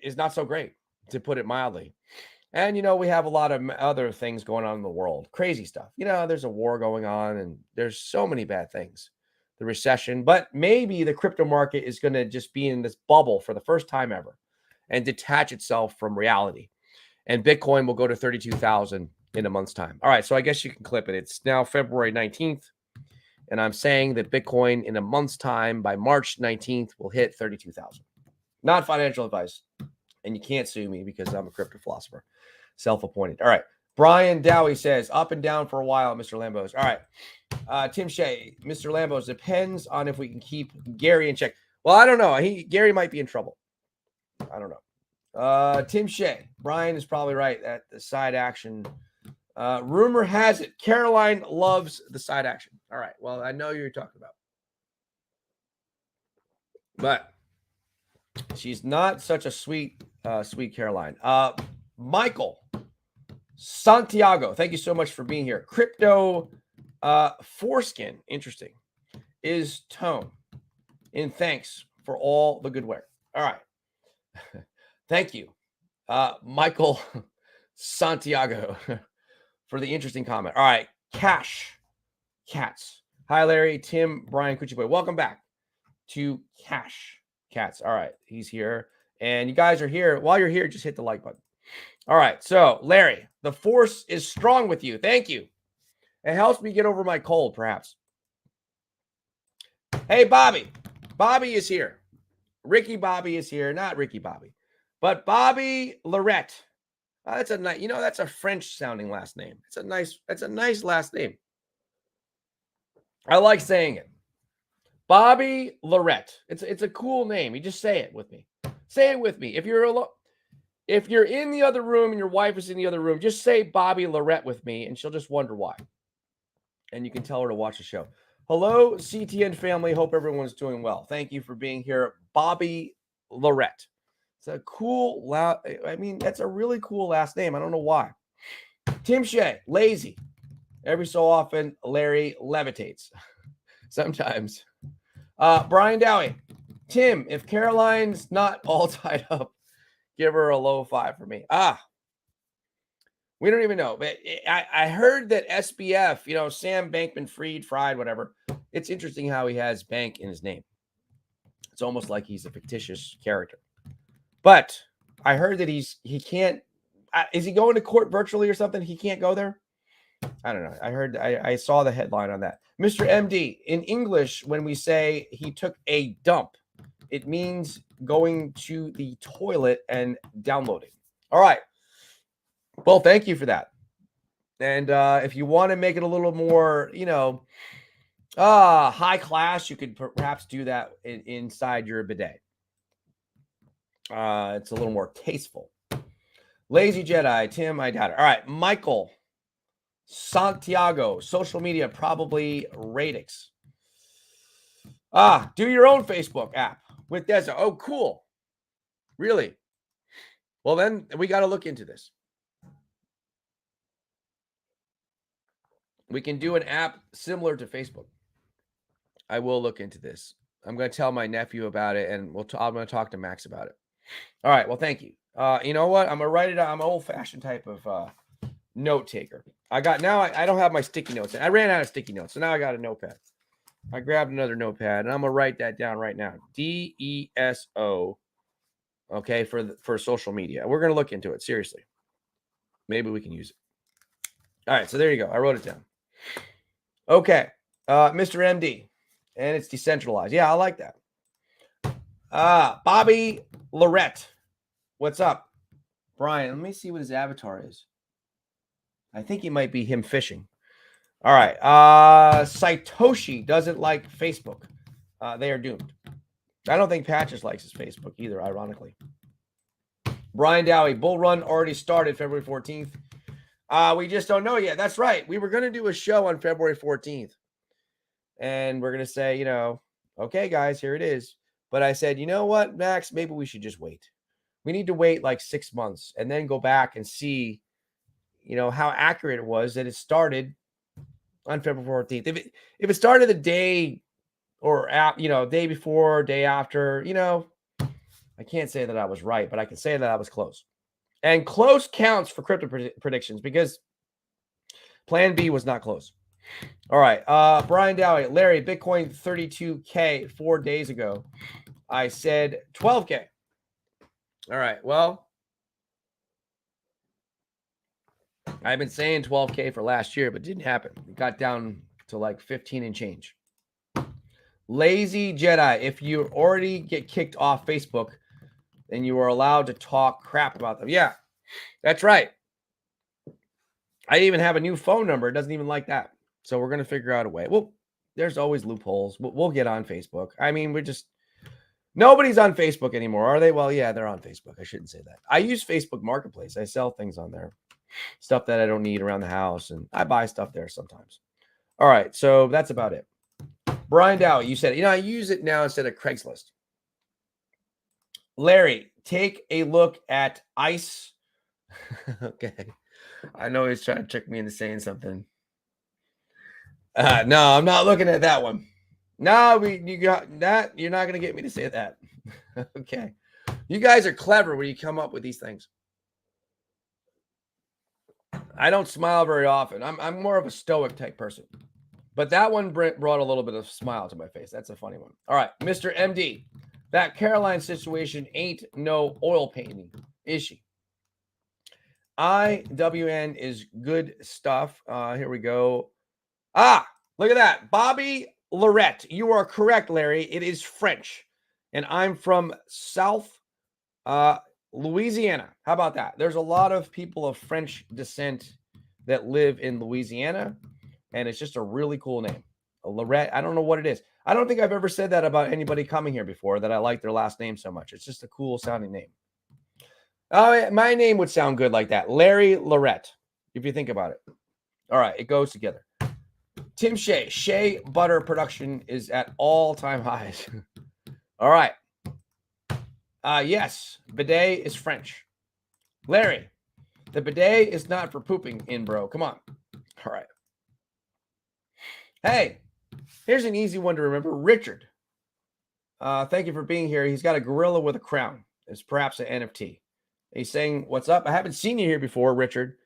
is not so great, to put it mildly. And, you know, we have a lot of other things going on in the world, crazy stuff. You know, there's a war going on and there's so many bad things, the recession, but maybe the crypto market is going to just be in this bubble for the first time ever and detach itself from reality. And Bitcoin will go to 32,000 in a month's time. All right, so I guess you can clip it. It's now February 19th. And I'm saying that Bitcoin in a month's time, by March 19th, will hit 32,000. Not financial advice. And you can't sue me because I'm a crypto philosopher. Self-appointed. All right. Brian Dowie says, up and down for a while, Mr. Lambos. All right. Tim Shea, Mr. Lambos, depends on if we can keep Gary in check. Well, I don't know. Gary might be in trouble. I don't know. Tim Shea, Brian is probably right at the side action. Rumor has it, Caroline loves the side action. All right. Well, I know you're talking about. But she's not such a sweet Caroline. Michael Santiago, thank you so much for being here. Crypto foreskin, interesting, is tone. And thanks for all the good work. All right. Thank you, Michael Santiago, for the interesting comment. All right. Cash Cats. Hi, Larry, Tim, Brian, Kuchiboy. Welcome back to Cash Cats. All right. He's here. And you guys are here. While you're here, just hit the like button. All right. So, Larry, the force is strong with you. Thank you. It helps me get over my cold, perhaps. Hey, Bobby. Bobby is here. Ricky Bobby is here. Not Ricky Bobby, but Bobby Lorette. That's a nice, you know, that's a French sounding last name. That's a nice last name. I like saying it. Bobby Lorette. It's a cool name. You just say it with me. Say it with me. If you're alone, if you're in the other room and your wife is in the other room, just say Bobby Lorette with me and she'll just wonder why. And you can tell her to watch the show. Hello, CTN family. Hope everyone's doing well. Thank you for being here. Bobby Lorette. It's a cool, that's a really cool last name. I don't know why. Tim Shea, lazy. Every so often, Larry levitates. Sometimes. Brian Dowie. Tim, if Caroline's not all tied up, give her a low 5 for me. We don't even know. But I heard that SBF, you know, Sam Bankman-Fried, Fried, whatever. It's interesting how he has bank in his name. It's almost like he's a fictitious character. But I heard that he can't. Is he going to court virtually or something? He can't go there? I don't know. I saw the headline on that. Mr. MD, in English, when we say he took a dump, it means going to the toilet and downloading. All right. Well, thank you for that. And if you want to make it a little more, you know, High class. You could perhaps do that inside your bidet. It's a little more tasteful. Lazy Jedi, Tim, I doubt it. All right, Michael Santiago, social media, probably Radix. Do your own Facebook app with Deza. Oh, cool. Really? Well, then we got to look into this. We can do an app similar to Facebook. I will look into this. I'm going to tell my nephew about it, and I'm going to talk to Max about it. All right. Well, thank you. You know what? I'm going to write it out. I'm an old-fashioned type of note taker. I don't have my sticky notes. I ran out of sticky notes, so now I got a notepad. I grabbed another notepad, and I'm going to write that down right now. DESO, okay, for social media. We're going to look into it, seriously. Maybe we can use it. All right, so there you go. I wrote it down. Okay, Mr. MD, and it's decentralized. Yeah, I like that. Bobby Lorette, what's up? Brian, let me see what his avatar is. I think he might be him fishing. All right. Satoshi doesn't like Facebook. They are doomed. I don't think Patches likes his Facebook either, ironically. Brian Dowie, bull run already started February 14th. We just don't know yet. That's right. We were going to do a show on February 14th. And we're going to say, okay, guys, here it is. But I said, you know what, Max, maybe we should just wait. We need to wait like 6 months and then go back and see, how accurate it was that it started on February 14th. If it started the day or day before, day after, I can't say that I was right, but I can say that I was close. And close counts for crypto predictions because Plan B was not close. All right. Brian Dowie, Larry, Bitcoin 32K 4 days ago. I said 12K. All right. Well, I've been saying 12K for last year, but it didn't happen. It got down to like 15 and change. Lazy Jedi, if you already get kicked off Facebook, then you are allowed to talk crap about them. Yeah, that's right. I even have a new phone number. It doesn't even like that. So we're going to figure out a way. Well, there's always loopholes. We'll get on Facebook. I mean, nobody's on Facebook anymore, are they? Well, yeah, they're on Facebook. I shouldn't say that. I use Facebook Marketplace. I sell things on there. Stuff that I don't need around the house, and I buy stuff there sometimes. All right, so that's about it. Brian Dowie, you said, I use it now instead of Craigslist. Larry, take a look at ICE. Okay. I know he's trying to trick me into saying something. No, I'm not looking at that one. No, you got that. You're not going to get me to say that. Okay. You guys are clever when you come up with these things. I don't smile very often. I'm more of a stoic type person. But that one brought a little bit of smile to my face. That's a funny one. All right, Mr. MD. That Caroline situation ain't no oil painting, is she? IWN is good stuff. Here we go. Look at that. Bobby Lorette. You are correct, Larry. It is French. And I'm from South Louisiana. How about that? There's a lot of people of French descent that live in Louisiana, and it's just a really cool name. Lorette. I don't know what it is. I don't think I've ever said that about anybody coming here before, that I like their last name so much. It's just a cool sounding name. My name would sound good like that. Larry Lorette, if you think about it. All right, it goes together. Tim Shea. Shea Butter production is at all-time highs. All right. Yes, bidet is French. Larry, the bidet is not for pooping in, bro. Come on. All right. Hey, here's an easy one to remember. Richard. Thank you for being here. He's got a gorilla with a crown. It's perhaps an NFT. He's saying, what's up? I haven't seen you here before, Richard.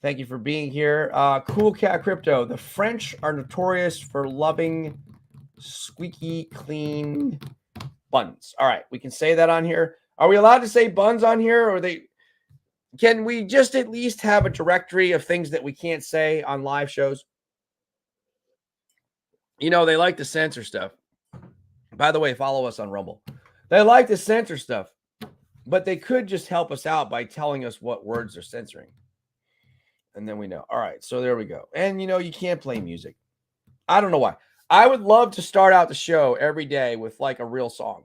Thank you for being here. Cool Cat Crypto. The French are notorious for loving squeaky clean buns. All right, we can say that on here. Are we allowed to say buns on here? Or can we just at least have a directory of things that we can't say on live shows? They like to censor stuff. By the way, follow us on Rumble. They like to censor stuff, but they could just help us out by telling us what words they're censoring. And then we know. All right, so there we go. And, you can't play music. I don't know why. I would love to start out the show every day with like a real song.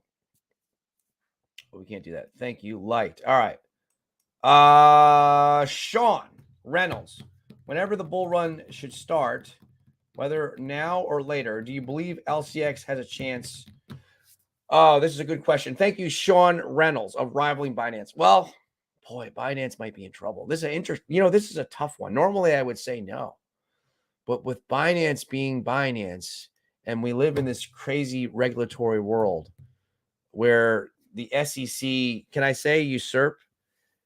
But we can't do that. Thank you, Light. All right. Sean Reynolds. Whenever the bull run should start, whether now or later, do you believe LCX has a chance? Oh, this is a good question. Thank you, Sean Reynolds of Rivaling Binance. Well, boy, Binance might be in trouble. This is an this is a tough one. Normally, I would say no. But with Binance being Binance, and we live in this crazy regulatory world where the SEC, can I say usurp?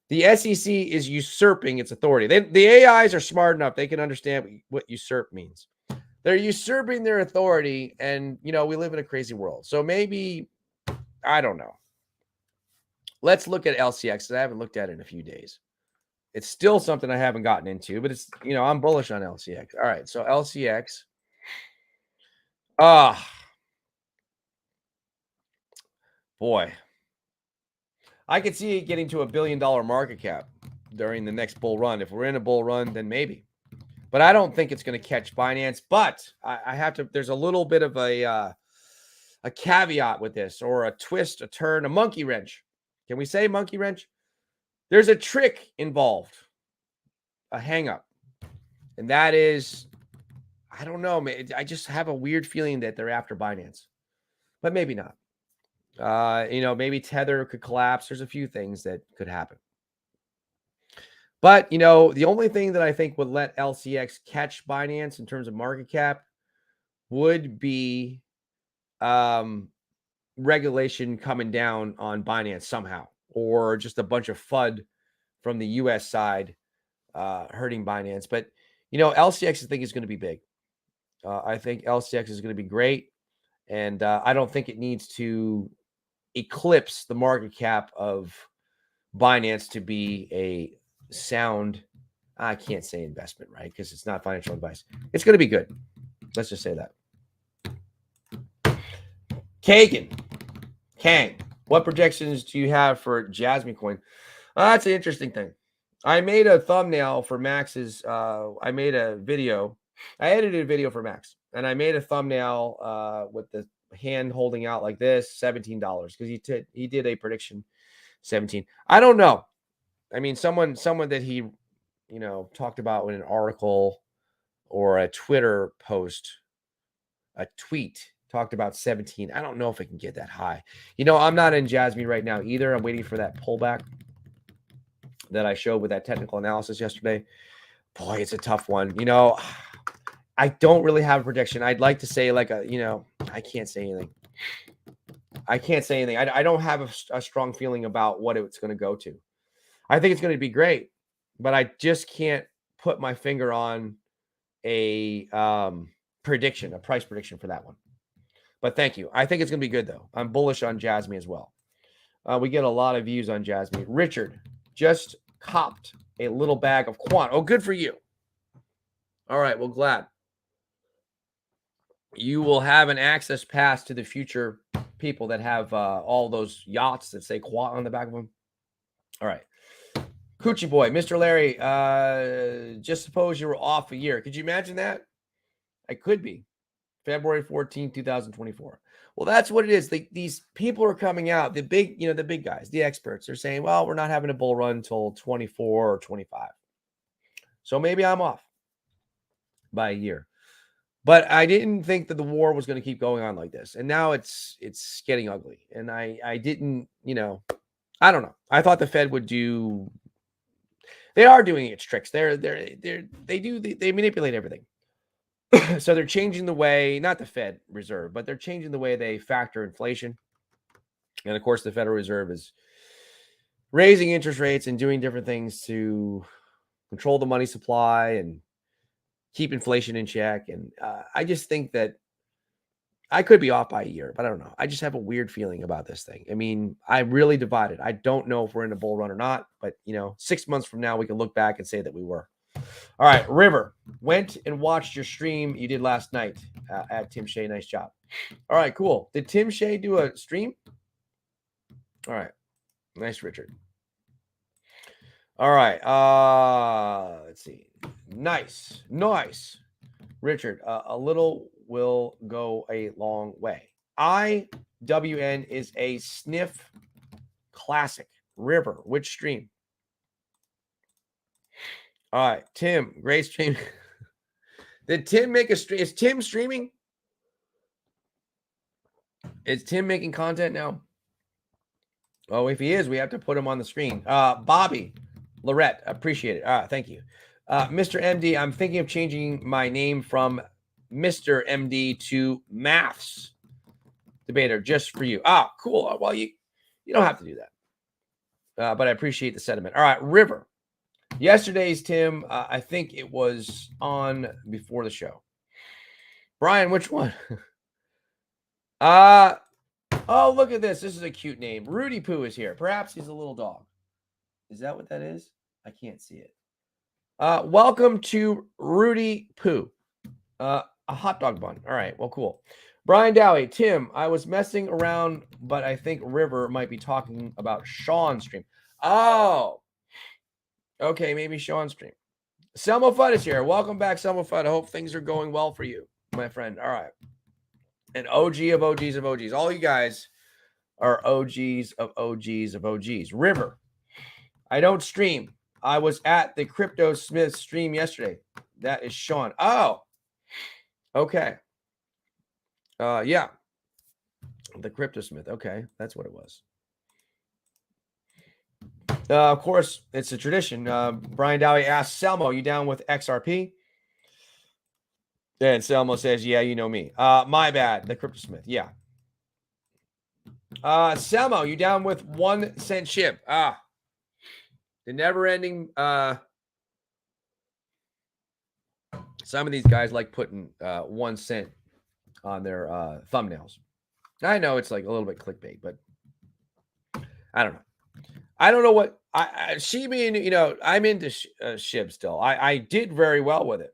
The SEC is usurping its authority. The AIs are smart enough. They can understand what usurp means. They're usurping their authority, and, we live in a crazy world. So maybe, I don't know. Let's look at LCX, because I haven't looked at it in a few days. It's still something I haven't gotten into, but it's, I'm bullish on LCX. All right, so LCX. Boy. I could see it getting to $1 billion market cap during the next bull run. If we're in a bull run, then maybe. But I don't think it's going to catch Binance. But I have to, there's a little bit of a caveat with this, or a twist, a turn, a monkey wrench. Can we say monkey wrench? There's a trick involved, a hang up. And that is, I don't know, man. I just have a weird feeling that they're after Binance, but maybe not. Maybe Tether could collapse. There's a few things that could happen. But, the only thing that I think would let LCX catch Binance in terms of market cap would be regulation coming down on Binance somehow, or just a bunch of FUD from the U.S. side hurting Binance. But, LCX I think is going to be big. I think LCX is going to be great. And I don't think it needs to eclipse the market cap of Binance to be a sound, I can't say investment, right? Because it's not financial advice. It's going to be good. Let's just say that. Kang, what projections do you have for Jasmine coin? That's an interesting thing. I made a thumbnail for Max's. I made a video. I edited a video for Max, and I made a thumbnail with the hand holding out like this, $17, because he did a prediction, 17. I don't know. I mean, someone that he, talked about in an article or a Twitter post, a tweet, talked about 17. I don't know if it can get that high. I'm not in Jasmine right now either. I'm waiting for that pullback that I showed with that technical analysis yesterday. Boy, it's a tough one. I don't really have a prediction. I'd like to say like I can't say anything. I don't have a strong feeling about what it's going to go to. I think it's going to be great, but I just can't put my finger on a prediction, a price prediction for that one. But thank you. I think it's going to be good, though. I'm bullish on Jasmine as well. We get a lot of views on Jasmine. Richard just copped a little bag of quant. Oh, good for you. All right. Well, glad. You will have an access pass to the future people that have all those yachts that say quant on the back of them. All right. Coochie boy, Mr. Larry, just suppose you were off a year. Could you imagine that? I could be. February 14, 2024. Well, that's what it is. These people are coming out, the big guys, the experts are saying, well, we're not having a bull run until 24 or 25. So maybe I'm off by a year. But I didn't think that the war was going to keep going on like this. And now it's getting ugly. And I didn't, I don't know. I thought the Fed would do. They are doing its tricks. They manipulate everything. So they're changing the way, not the Fed Reserve, but they're changing the way they factor inflation. And of course, the Federal Reserve is raising interest rates and doing different things to control the money supply and keep inflation in check. And I just think that I could be off by a year, but I don't know. I just have a weird feeling about this thing. I mean, I'm really divided. I don't know if we're in a bull run or not, but 6 months from now, we can look back and say that we were. All right, River, went and watched your stream you did last night at Tim Shea. Nice job. All right, cool. Did Tim Shea do a stream? All right. Nice, Richard. All right. Let's see. Nice. Richard, a little will go a long way. IWN is a sniff classic. River, which stream? All right, Tim, great stream. Did Tim make a stream? Is Tim streaming? Is Tim making content now? Oh, if he is, we have to put him on the screen. Bobby, Lorette, appreciate it. Thank you. Mr. MD, I'm thinking of changing my name from Mr. MD to Maths Debater just for you. Cool. Well, you don't have to do that. But I appreciate the sentiment. All right, River. Yesterday's Tim, I think it was on before the show. Brian, which one? Oh, look at this. This is a cute name. Rudy Poo is here. Perhaps he's a little dog. Is that what that is? I can't see it. Welcome to Rudy Poo. A hot dog bun. All right. Well, cool. Brian Dowie. Tim, I was messing around, but I think River might be talking about Sean's stream. Oh. Okay. Maybe Sean's stream. Selma Fudd is here. Welcome back, Selma Fudd. I hope things are going well for you, my friend. All right. An OG of OGs of OGs. All you guys are OGs of OGs of OGs. River. I don't stream. I was at the Crypto Smith stream yesterday. That is Sean. Oh, okay. Yeah. The Crypto Smith. Okay. That's what it was. Of course, it's a tradition. Brian Dowie asked Selmo, you down with XRP? And Selmo says, yeah, you know me. My bad. The Crypto Smith. Yeah. Selmo, you down with 1 cent SHIB? The never ending. Some of these guys like putting 1 cent on their thumbnails. I know it's like a little bit clickbait, but I don't know. I don't know what SHIB, I'm into SHIB still. I did very well with it.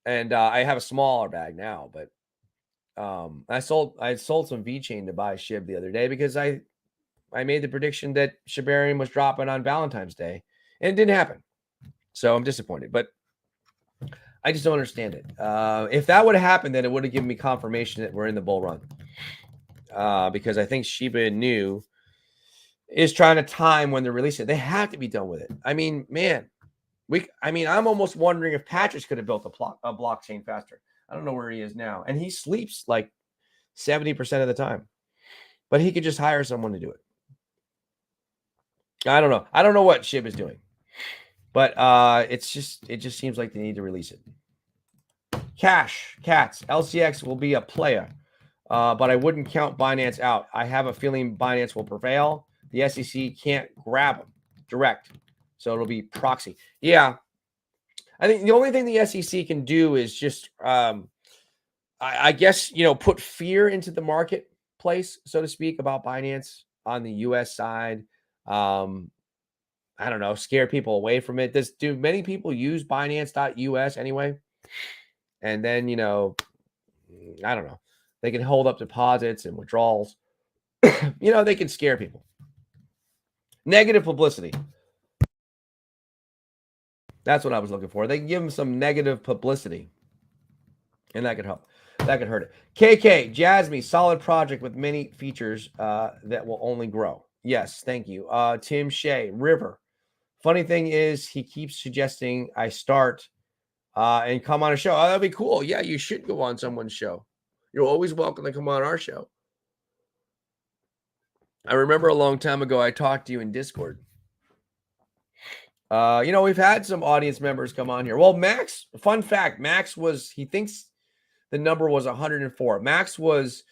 And I have a smaller bag now, but I sold some VeChain to buy SHIB the other day because I made the prediction that Shibarium was dropping on Valentine's Day, and it didn't happen. So I'm disappointed, but I just don't understand it. If that would have happened, then it would have given me confirmation that we're in the bull run. Because I think Shiba Inu is trying to time when they're releasing it. They have to be done with it. I mean, man. I'm almost wondering if Patrick could have built a blockchain faster. I don't know where he is now. And he sleeps like 70% of the time. But he could just hire someone to do it. I don't know. I don't know what SHIB is doing. But it just seems like they need to release it. Cats. LCX will be a player. But I wouldn't count Binance out. I have a feeling Binance will prevail. The SEC can't grab them direct. So it'll be proxy. Yeah. I think the only thing the SEC can do is just, I guess, put fear into the marketplace, so to speak, about Binance on the U.S. side. I don't know, scare people away from it. Do many people use Binance.us anyway? And then, I don't know. They can hold up deposits and withdrawals. They can scare people. Negative publicity. That's what I was looking for. They can give them some negative publicity, and that could help. That could hurt it. KK, Jasmine, solid project with many features that will only grow. Yes, thank you. Tim Shea, River. Funny thing is, he keeps suggesting I start and come on a show. Oh, that'd be cool. Yeah, you should go on someone's show. You're always welcome to come on our show. I remember a long time ago, I talked to you in Discord. We've had some audience members come on here. Well, Max, fun fact, he thinks the number was 104. Max was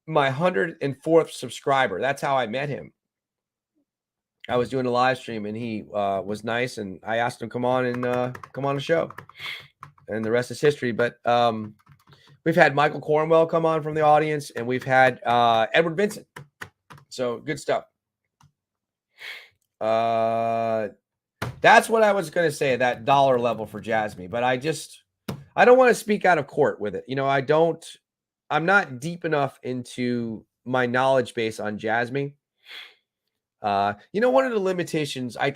my 104th subscriber. That's how I met him. I was doing a live stream and he was nice, and I asked him to come on the show. And the rest is history. But we've had Michael Cornwell come on from the audience, and we've had Edward Vincent. So good stuff. That's what I was going to say, that dollar level for Jasmine, but I don't want to speak out of court with it. I'm not deep enough into my knowledge base on Jasmine. One of the limitations, I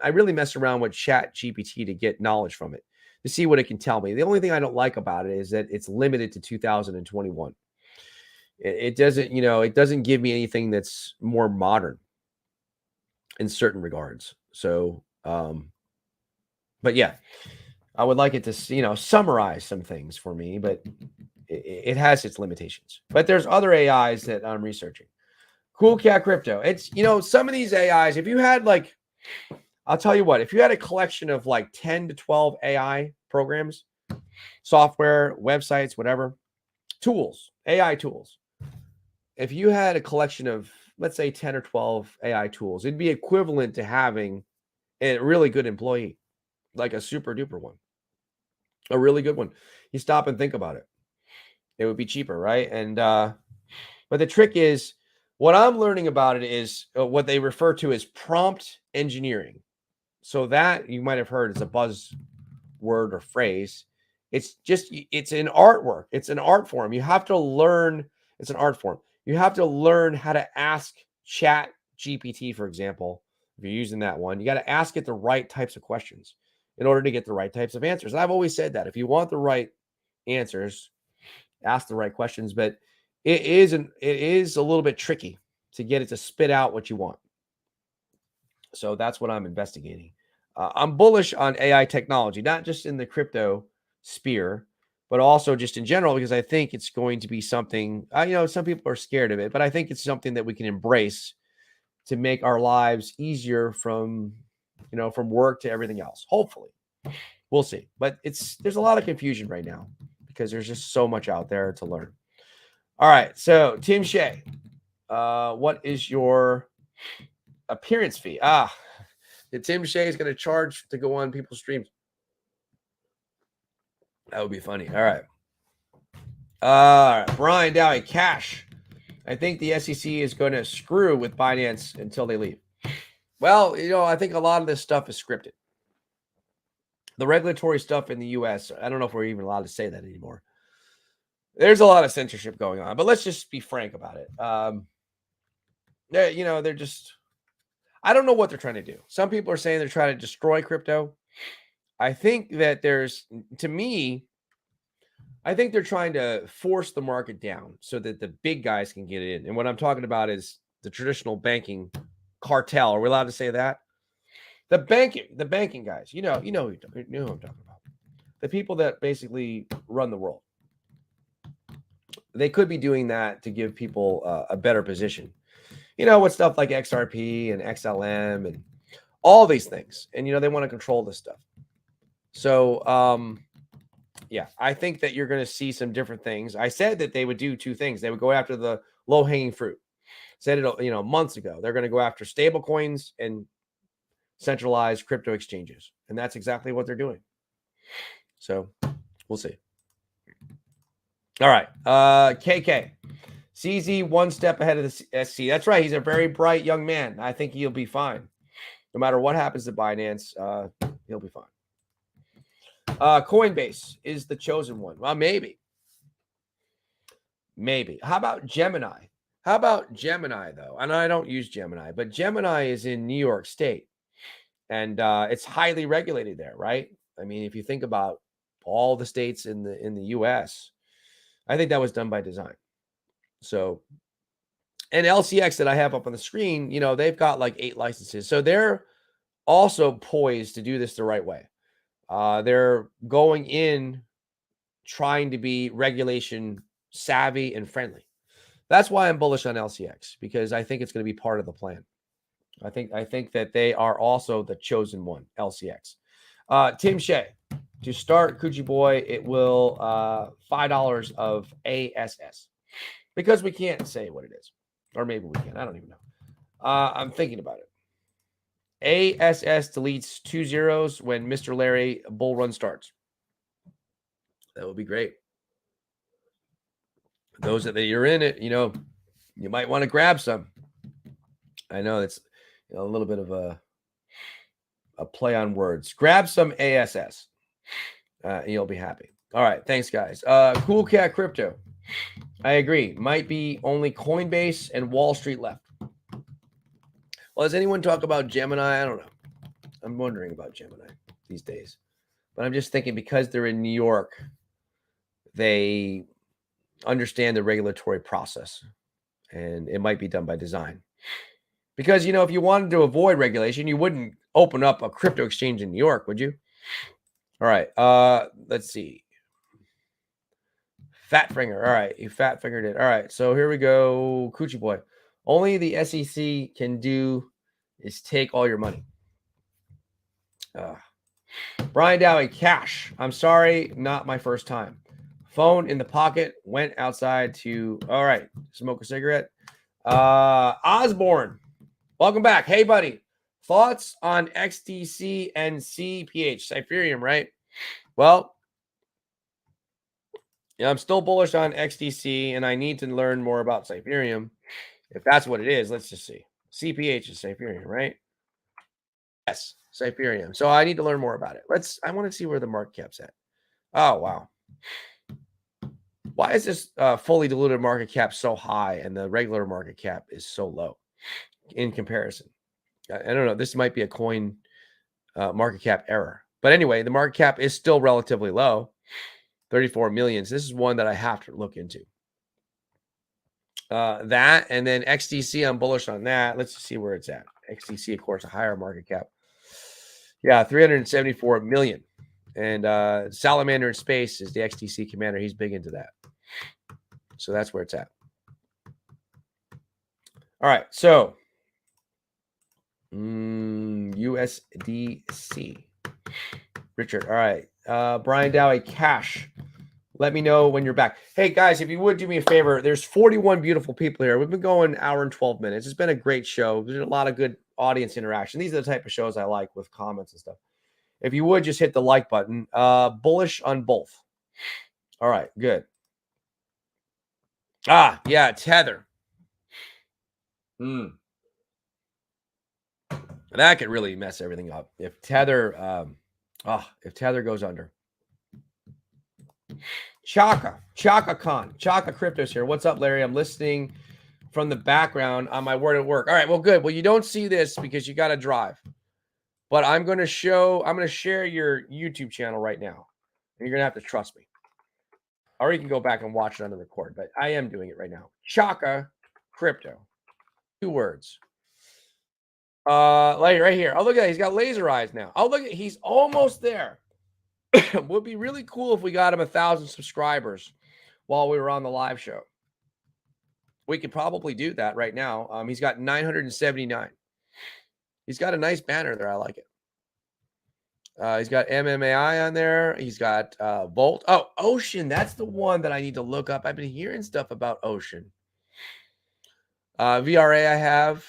really mess around with Chat GPT to get knowledge from it. to see what it can tell me. The only thing I don't like about it is that it's limited to 2021. It doesn't, it doesn't give me anything that's more modern in certain regards. So, but yeah, I would like it to, summarize some things for me, but it has its limitations. But there's other AIs that I'm researching. Cool Cat Crypto. It's, some of these AIs, if you had I'll tell you what, if you had a collection of 10 to 12 AI programs, software, websites, whatever, tools, AI tools, if you had a collection of, let's say 10 or 12 AI tools, it'd be equivalent to having a really good employee, like a super duper one, a really good one. You stop and think about it. It would be cheaper, right? And, but the trick is, what I'm learning about it is what they refer to as prompt engineering. So that you might have heard is a buzzword or phrase. It's an artwork. It's an art form. You have to learn. It's an art form. You have to learn how to ask Chat GPT, for example. If you're using that one, you got to ask it the right types of questions in order to get the right types of answers. And I've always said that if you want the right answers, ask the right questions. But it is a little bit tricky to get it to spit out what you want. So that's what I'm investigating. I'm bullish on AI technology, not just in the crypto sphere, but also just in general, because I think it's going to be something, some people are scared of it, but I think it's something that we can embrace to make our lives easier from work to everything else. Hopefully. We'll see. But there's a lot of confusion right now because there's just so much out there to learn. All right. So Tim Shea, what is your appearance fee? Tim Shea is going to charge to go on people's streams. That would be funny. All right. Brian Dowie, cash. I think the SEC is going to screw with Binance until they leave. Well, I think a lot of this stuff is scripted. The regulatory stuff in the U.S., I don't know if we're even allowed to say that anymore. There's a lot of censorship going on, but let's just be frank about it. They're just, I don't know what they're trying to do. Some people are saying they're trying to destroy crypto. I think that I think they're trying to force the market down so that the big guys can get in. And what I'm talking about is the traditional banking cartel. Are we allowed to say that? The banking guys, you know who I'm talking about. The people that basically run the world. They could be doing that to give people a better position. With stuff like XRP and XLM and all these things. And, they want to control this stuff. So, yeah, I think that you're going to see some different things. I said that they would do two things. They would go after the low-hanging fruit. Said it, months ago. They're going to go after stable coins and centralized crypto exchanges. And that's exactly what they're doing. So we'll see. All right. KK. CZ one step ahead of the SC. That's right. He's a very bright young man. I think he'll be fine. No matter what happens to Binance, he'll be fine. Coinbase is the chosen one. Well, maybe. How about Gemini? Though? And I don't use Gemini, but Gemini is in New York State. And it's highly regulated there, right? I mean, if you think about all the states in the U.S., I think that was done by design. So, and LCX that I have up on the screen, they've got 8 licenses. So they're also poised to do this the right way. They're going in trying to be regulation savvy and friendly. That's why I'm bullish on LCX, because I think it's going to be part of the plan. I think that they are also the chosen one, LCX. Tim Shea, to start Coogee Boy, it will $5 of ASS, because we can't say what it is, or maybe we can. I don't even know. I'm thinking about it. ASS deletes 2 zeros when Mr. Larry bull run starts. That would be great. Those that you're in it, you might want to grab some. I know it's a little bit of a play on words. Grab some ASS. You'll be happy. All right. Thanks, guys. Cool Cat Crypto. I agree. Might be only Coinbase and Wall Street left. Well, does anyone talk about Gemini? I don't know. I'm wondering about Gemini these days. But I'm just thinking because they're in New York, they understand the regulatory process, and it might be done by design. Because, you know, if you wanted to avoid regulation, you wouldn't open up a crypto exchange in New York, would you? All right. Let's see. Fat finger. All right. You fat fingered it. All right. So here we go. Coochie boy. Only the SEC can do is take all your money. Brian Dowie, cash. I'm sorry, not my first time. Phone in the pocket, went outside to, all right, smoke a cigarette. Osborne, welcome back. Hey, buddy. Thoughts on XDC and CPH? Cypherium, right? Well, yeah, I'm still bullish on XDC, and I need to learn more about Cypherium. If that's what it is, let's just see. CPH is Cypherium, right? Yes, Cypherium. So I need to learn more about it. I want to see where the market cap's at. Oh, wow. Why is this fully diluted market cap so high and the regular market cap is so low in comparison? I don't know. This might be a coin market cap error. But anyway, the market cap is still relatively low, 34 million. So this is one that I have to look into. That and then XDC, I'm bullish on that. Let's see where it's at. XDC, of course, a higher market cap. Yeah, 374 million. And Salamander in Space is the XDC commander. He's big into that. So that's where it's at. All right. So USDC. Richard. All right. Brian Dowie, cash. Let me know when you're back. Hey, guys, if you would do me a favor, there's 41 beautiful people here. We've been going an hour and 12 minutes. It's been a great show. There's a lot of good audience interaction. These are the type of shows I like with comments and stuff. If you would just hit the like button. Bullish on both. All right, good. Yeah, Tether. That could really mess everything up. If Tether goes under. Chaka Khan, Chaka Crypto's here. What's up, Larry? I'm listening from the background on my word at work. All right, well, good. Well, you don't see this because you got to drive. But I'm going to share your YouTube channel right now. And you're going to have to trust me. Or you can go back and watch it on the record, but I am doing it right now. Chaka Crypto. 2 words. Like right here. Oh, look at that. He's got laser eyes now. Oh, look at, he's almost there. Would be really cool if we got him 1,000 subscribers while we were on the live show. We could probably do that right now. He's got 979. He's got a nice banner there. I like it. He's got MMAI on there. He's got Volt. Oh, Ocean. That's the one that I need to look up. I've been hearing stuff about Ocean. VRA I have.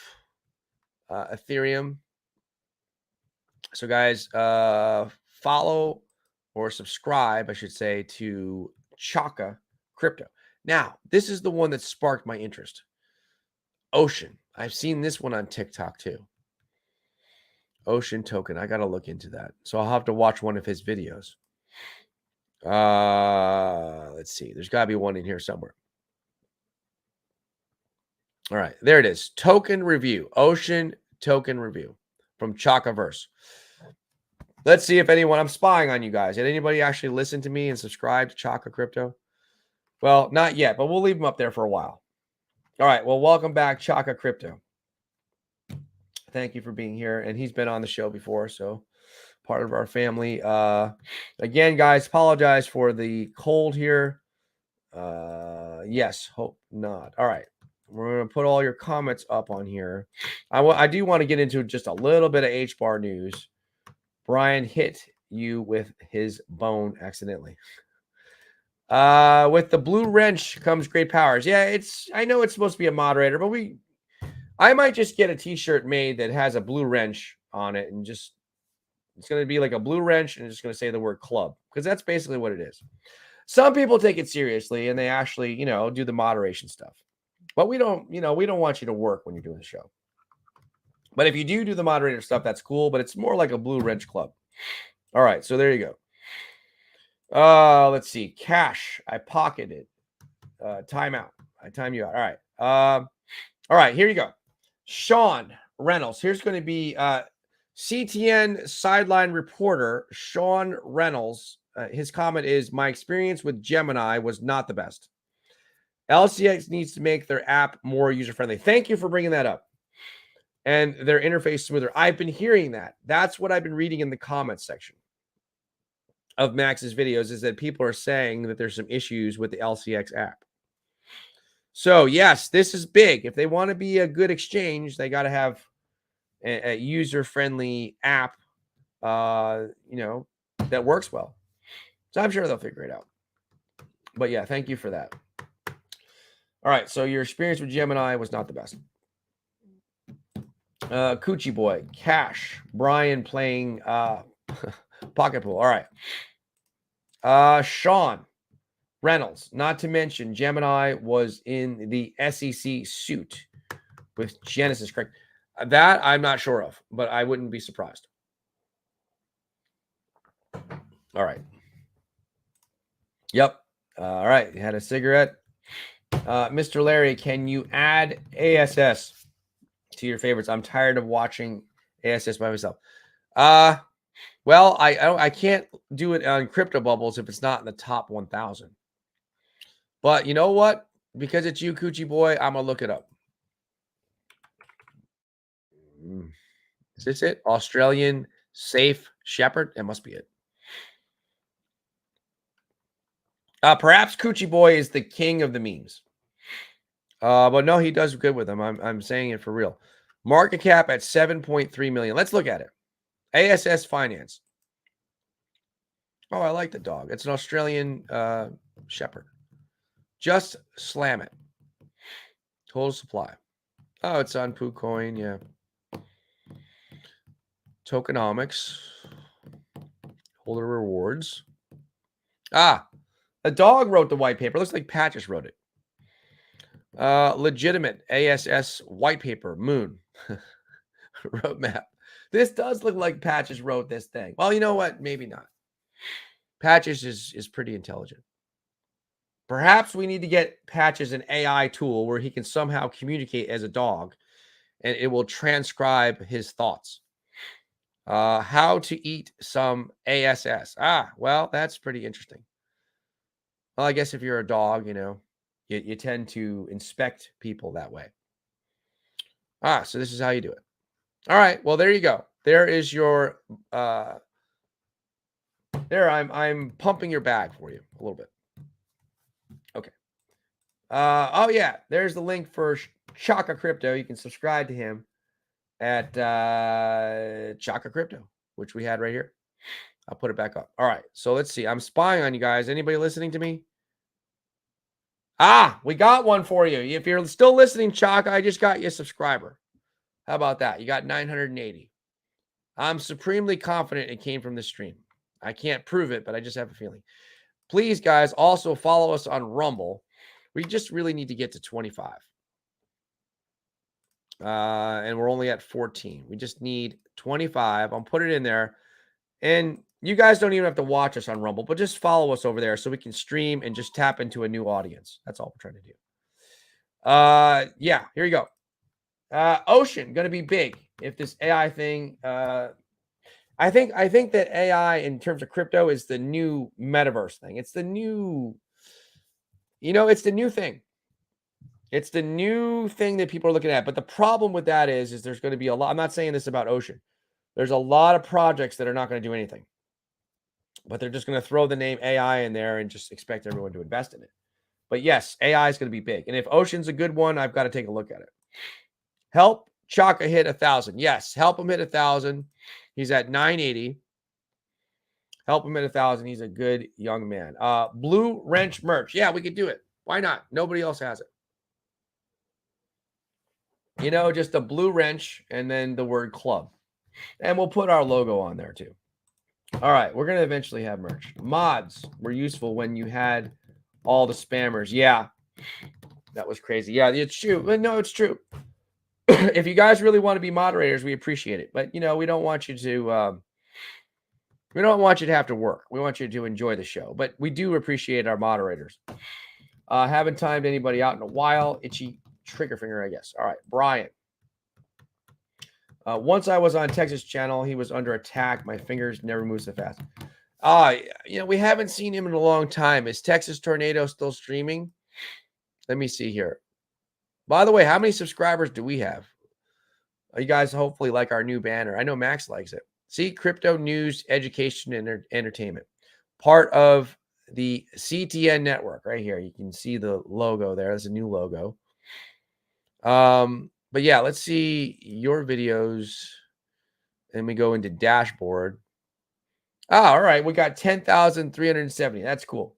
Ethereum. So, guys, follow or subscribe, I should say, to Chaka Crypto. Now, this is the one that sparked my interest. Ocean. I've seen this one on TikTok too. Ocean token. I got to look into that. So I'll have to watch one of his videos. Let's see. There's got to be one in here somewhere. All right. There it is. Token review. Ocean token review from Chakaverse. Let's see if anyone, I'm spying on you guys. Did anybody actually listen to me and subscribe to Chaka Crypto? Well, not yet, but we'll leave them up there for a while. All right. Well, welcome back, Chaka Crypto. Thank you for being here. And he's been on the show before, so part of our family. Again, guys, apologize for the cold here. Yes, hope not. All right. We're going to put all your comments up on here. I do want to get into just a little bit of H-bar news. Brian hit you with his bone accidentally. With the blue wrench comes great powers. Yeah, I know it's supposed to be a moderator, but I might just get a t-shirt made that has a blue wrench on it and just, it's going to be like a blue wrench and it's just going to say the word club, because that's basically what it is. Some people take it seriously and they actually, do the moderation stuff. But we don't want you to work when you're doing the show. But if you do the moderator stuff, that's cool, but it's more like a blue wrench club. All right, so there you go. Let's see. Cash. I pocketed. Timeout. I time you out. All right. All right, here you go. Sean Reynolds. Here's going to be CTN sideline reporter Sean Reynolds, his comment is, my experience with Gemini was not the best. LCX needs to make their app more user-friendly. Thank you for bringing that up. And their interface smoother. I've been hearing that. That's what I've been reading in the comments section of Max's videos, is that people are saying that there's some issues with the LCX app. So, yes, this is big. If they want to be a good exchange, they got to have a user-friendly app, that works well. So I'm sure they'll figure it out. But yeah, thank you for that. All right, so your experience with Gemini was not the best. Coochie Boy, Cash, Brian playing Pocket Pool. All right. Sean Reynolds, not to mention Gemini was in the SEC suit with Genesis, correct? That I'm not sure of, but I wouldn't be surprised. All right. Yep. All right. You had a cigarette. Mr. Larry, can you add ASS to your favorites? I'm tired of watching ASS by myself. Well, I can't do it on Crypto Bubbles if it's not in the top 1,000. But you know what? Because it's you, Coochie Boy, I'm going to look it up. Is this it? Australian Safe Shepherd? That must be it. Perhaps Coochie Boy is the king of the memes. But no, he does good with them. I'm saying it for real. Market cap at 7.3 million. Let's look at it. ASS Finance. Oh, I like the dog. It's an Australian Shepherd. Just slam it. Total supply. Oh, it's on PooCoin. Yeah. Tokenomics. Holder rewards. A dog wrote the white paper. Looks like Patches wrote it. Legitimate ASS white paper. Moon. Roadmap. This does look like Patches wrote this thing. Well, you know what? Maybe not. Patches is pretty intelligent. Perhaps we need to get Patches an AI tool where he can somehow communicate as a dog and it will transcribe his thoughts. How to eat some ASS. Well, that's pretty interesting. Well, I guess if you're a dog, you tend to inspect people that way. So this is how you do it. All right. Well, there you go. There is your I'm pumping your bag for you a little bit. Okay. Oh yeah, there's the link for Chaka Crypto. You can subscribe to him at Chaka Crypto, which we had right here. I'll put it back up. All right. So let's see. I'm spying on you guys. Anybody listening to me? We got one for you. If you're still listening, Chaka, I just got you a subscriber. How about that? You got 980. I'm supremely confident it came from this stream. I can't prove it, but I just have a feeling. Please, guys, also follow us on Rumble. We just really need to get to 25. And we're only at 14. We just need 25. I'll put it in there. And you guys don't even have to watch us on Rumble, but just follow us over there so we can stream and just tap into a new audience. That's all we're trying to do. Yeah, here you go. Ocean, going to be big. If this AI thing, I think that AI in terms of crypto is the new metaverse thing. It's the new, it's the new thing. It's the new thing that people are looking at. But the problem with that is there's going to be a lot. I'm not saying this about Ocean. There's a lot of projects that are not going to do anything. But they're just going to throw the name AI in there and just expect everyone to invest in it. But yes, AI is going to be big. And if Ocean's a good one, I've got to take a look at it. Help Chaka hit 1,000. Yes, help him hit 1,000. He's at 980. Help him hit 1,000. He's a good young man. Blue Wrench merch. Yeah, we could do it. Why not? Nobody else has it. Just a blue wrench and then the word club. And we'll put our logo on there too. All right, we're going to eventually have merch. Mods were useful when you had all the spammers. Yeah, that was crazy. Yeah, it's true. But no, it's true. If you guys really want to be moderators, we appreciate it. But, we don't want you to have to work. We want you to enjoy the show. But we do appreciate our moderators. Haven't timed anybody out in a while. Itchy trigger finger, I guess. All right, Brian. Once I was on Texas channel, he was under attack. My fingers never move so fast. We haven't seen him in a long time. Is Texas Tornado still streaming? Let me see here. By the way, how many subscribers do we have? You guys hopefully like our new banner. I know Max likes it. See, crypto news, education, and entertainment. Part of the CTN network right here. You can see the logo there. There's a new logo. But yeah, let's see your videos. And we go into dashboard. All right. We got 10,370. That's cool.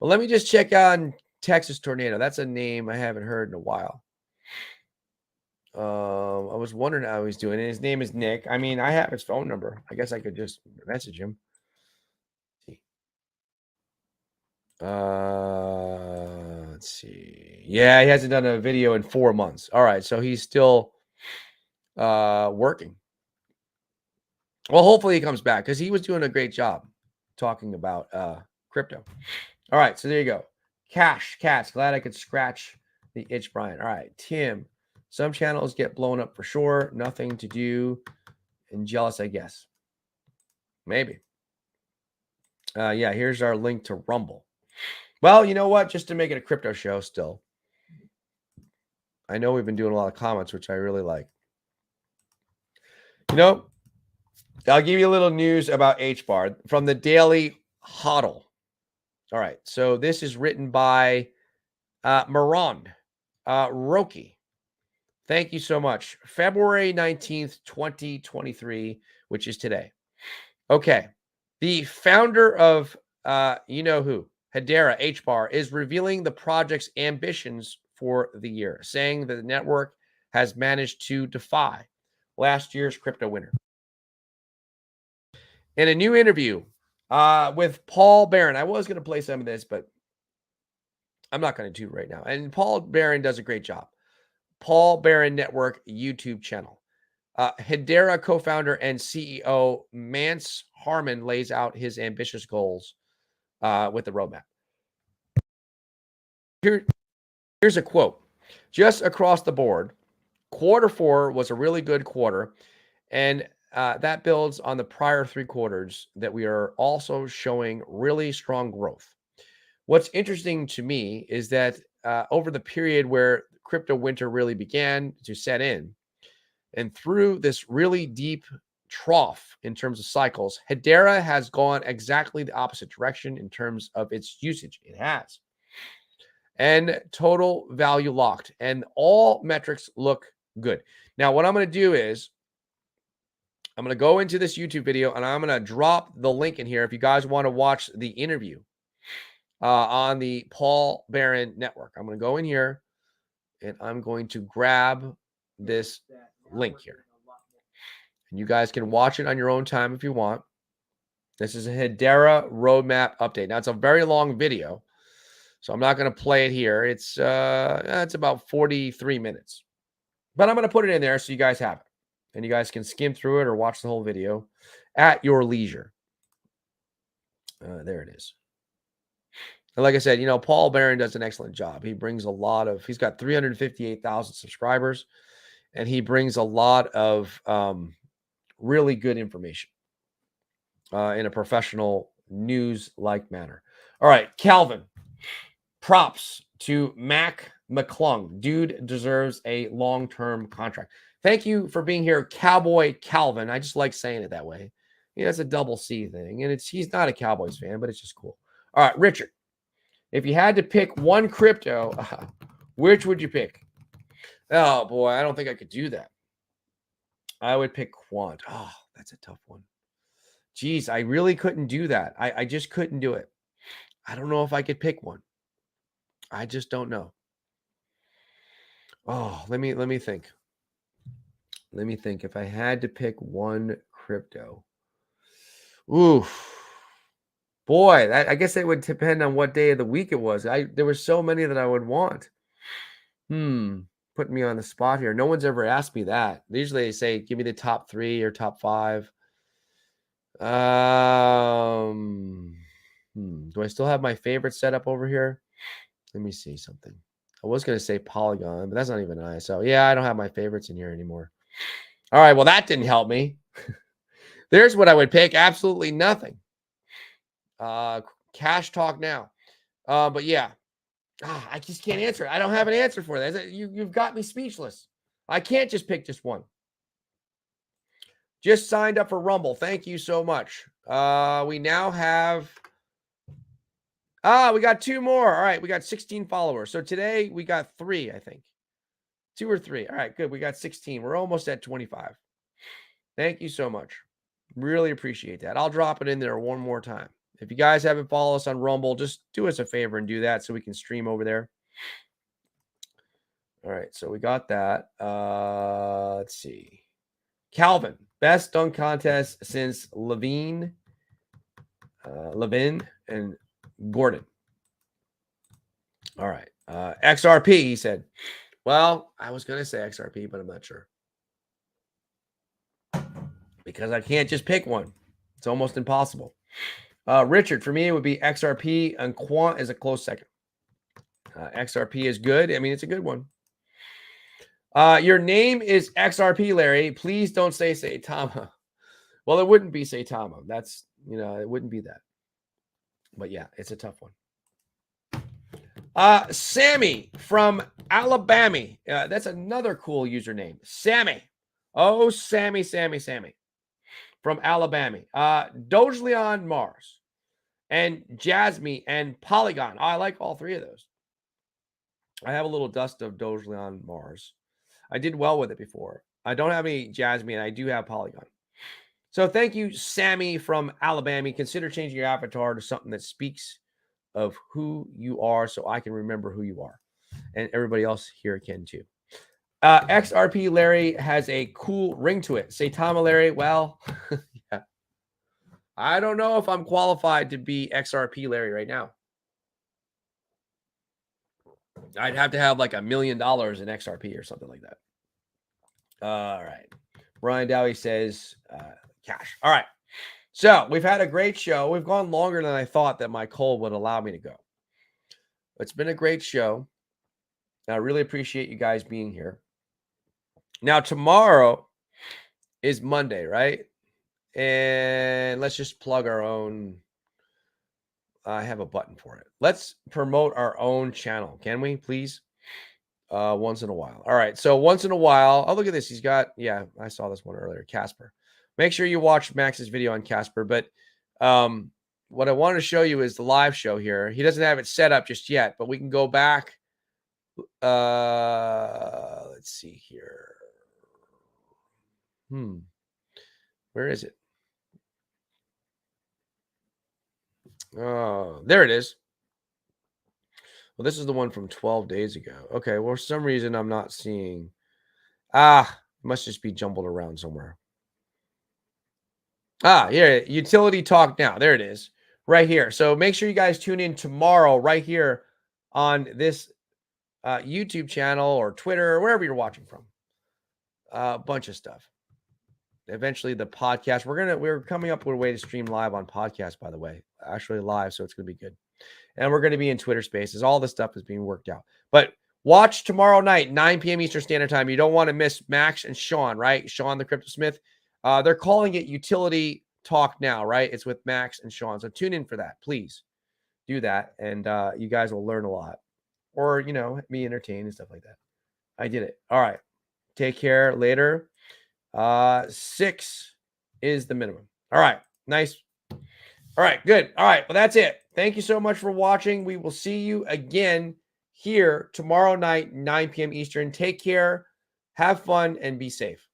But let me just check on Texas Tornado. That's a name I haven't heard in a while. I was wondering how he's doing. And his name is Nick. I mean, I have his phone number. I guess I could just message him. Let's see. Yeah, he hasn't done a video in 4 months. All right, so he's still working. Well, hopefully he comes back because he was doing a great job talking about crypto. All right, so there you go. Cats. Glad I could scratch the itch, Brian. All right, Tim. Some channels get blown up for sure. Nothing to do. And jealous, I guess. Maybe. Yeah, here's our link to Rumble. Well, you know what? Just to make it a crypto show still. I know we've been doing a lot of comments, which I really like. You know, I'll give you a little news about HBAR from the Daily Hodl. All right, so this is written by Maron Roki. Thank you so much. February 19th, 2023, which is today. Okay. The founder of you know who, Hedera, HBAR, is revealing the project's ambitions for the year, saying that the network has managed to defy last year's crypto winter. In a new interview with Paul Barron, I was going to play some of this, but I'm not going to do it right now. And Paul Barron does a great job. Paul Barron Network YouTube channel. Hedera co-founder and CEO Mance Harmon lays out his ambitious goals with the roadmap. Here's a quote. Just across the board, Q4 was a really good quarter, and that builds on the prior 3 quarters that we are also showing really strong growth. What's interesting to me is that over the period where crypto winter really began to set in, and through this really deep trough in terms of cycles, Hedera has gone exactly the opposite direction in terms of its usage. It has. And total value locked. And all metrics look good. Now, what I'm going to do is I'm going to go into this YouTube video and I'm going to drop the link in here if you guys want to watch the interview on the Paul Barron Network. I'm going to go in here and I'm going to grab this link here. And you guys can watch it on your own time if you want. This is a Hedera roadmap update. Now, it's a very long video, so I'm not going to play it here. It's about 43 minutes. But I'm going to put it in there so you guys have it. And you guys can skim through it or watch the whole video at your leisure. There it is. And like I said, you know, Paul Barron does an excellent job. He brings a lot of, he's got 358,000 subscribers, and he brings a lot of really good information in a professional news-like manner. All right, Calvin. Props to Mac McClung. Dude deserves a long-term contract. Thank you for being here, Cowboy Calvin. I just like saying it that way. You know, it's a double C thing, and he's not a Cowboys fan, but it's just cool. All right, Richard. If you had to pick one crypto, which would you pick? Oh, boy, I don't think I could do that. I would pick Quant. Oh, that's a tough one. Geez, I really couldn't do that. I just couldn't do it. I don't know if I could pick one. I just don't know. Oh, let me think. Let me think. If I had to pick one crypto. Oof. Boy, I guess it would depend on what day of the week it was. There were so many that I would want. Putting me on the spot here. No one's ever asked me that. Usually they say, give me the top 3 or top 5. Do I still have my favorite setup over here? Let me see something. I was going to say Polygon, but that's not even nice. So yeah, I don't have my favorites in here anymore. All right, well, that didn't help me. There's what I would pick. Absolutely nothing. Cash talk now. But yeah, I just can't answer. I don't have an answer for that. You've got me speechless. I can't just pick just one. Just signed up for Rumble. Thank you so much. We now have... we got 2 more. All right, we got 16 followers. So today we got 3, I think. 2 or 3. All right, good. We got 16. We're almost at 25. Thank you so much. Really appreciate that. I'll drop it in there one more time. If you guys haven't followed us on Rumble, just do us a favor and do that so we can stream over there. All right, so we got that. Let's see. Calvin, best dunk contest since Levine, and Gordon. All right. XRP, he said. Well, I was going to say XRP, but I'm not sure. Because I can't just pick one. It's almost impossible. Richard, for me, it would be XRP, and Quant is a close second. XRP is good. I mean, it's a good one. Your name is XRP, Larry. Please don't say Saitama. Well, it wouldn't be Saitama. That's, it wouldn't be that. But yeah, it's a tough one. Sammy from Alabama. That's another cool username. Sammy. Oh, Sammy. From Alabama. Dojleon Mars. And Jasmine and Polygon. I like all 3 of those. I have a little dust of Dojleon Mars. I did well with it before. I don't have any Jasmine. I do have Polygon. So thank you, Sammy from Alabama. Consider changing your avatar to something that speaks of who you are so I can remember who you are. And everybody else here can too. XRP Larry has a cool ring to it. Saitama Larry, well, yeah. I don't know if I'm qualified to be XRP Larry right now. I'd have to have like $1 million in XRP or something like that. All right. Brian Dowie says cash. All right. So we've had a great show. We've gone longer than I thought that my cold would allow me to go. It's been a great show. I really appreciate you guys being here. Now, tomorrow is Monday, right? And let's just plug our own. I have a button for it. Let's promote our own channel. Can we, please? Once in a while. All right. So once in a while. Oh, look at this. He's got, yeah, I saw this one earlier. Casper. Make sure you watch Max's video on Casper. But what I wanted to show you is the live show here. He doesn't have it set up just yet, but we can go back. Let's see here. Where is it? Oh, there it is. Well, this is the one from 12 days ago. Okay, well, for some reason, I'm not seeing. It must just be jumbled around somewhere. Here, utility talk now. There it is, right here. So make sure you guys tune in tomorrow right here on this YouTube channel or Twitter or wherever you're watching from. A bunch of stuff. Eventually, the podcast. We're coming up with a way to stream live on podcast, by the way. Actually live, so it's going to be good. And we're going to be in Twitter Spaces. All this stuff is being worked out. But watch tomorrow night, 9 p.m. Eastern Standard Time. You don't want to miss Max and Sean, right? Sean, the Crypto Smith. They're calling it Utility Talk now, right? It's with Max and Sean. So tune in for that. Please do that. And you guys will learn a lot. Or, be entertained and stuff like that. I did it. All right. Take care later. 6 is the minimum. All right. Nice. All right. Good. All right. Well, that's it. Thank you so much for watching. We will see you again here tomorrow night, 9 p.m. Eastern. Take care. Have fun and be safe.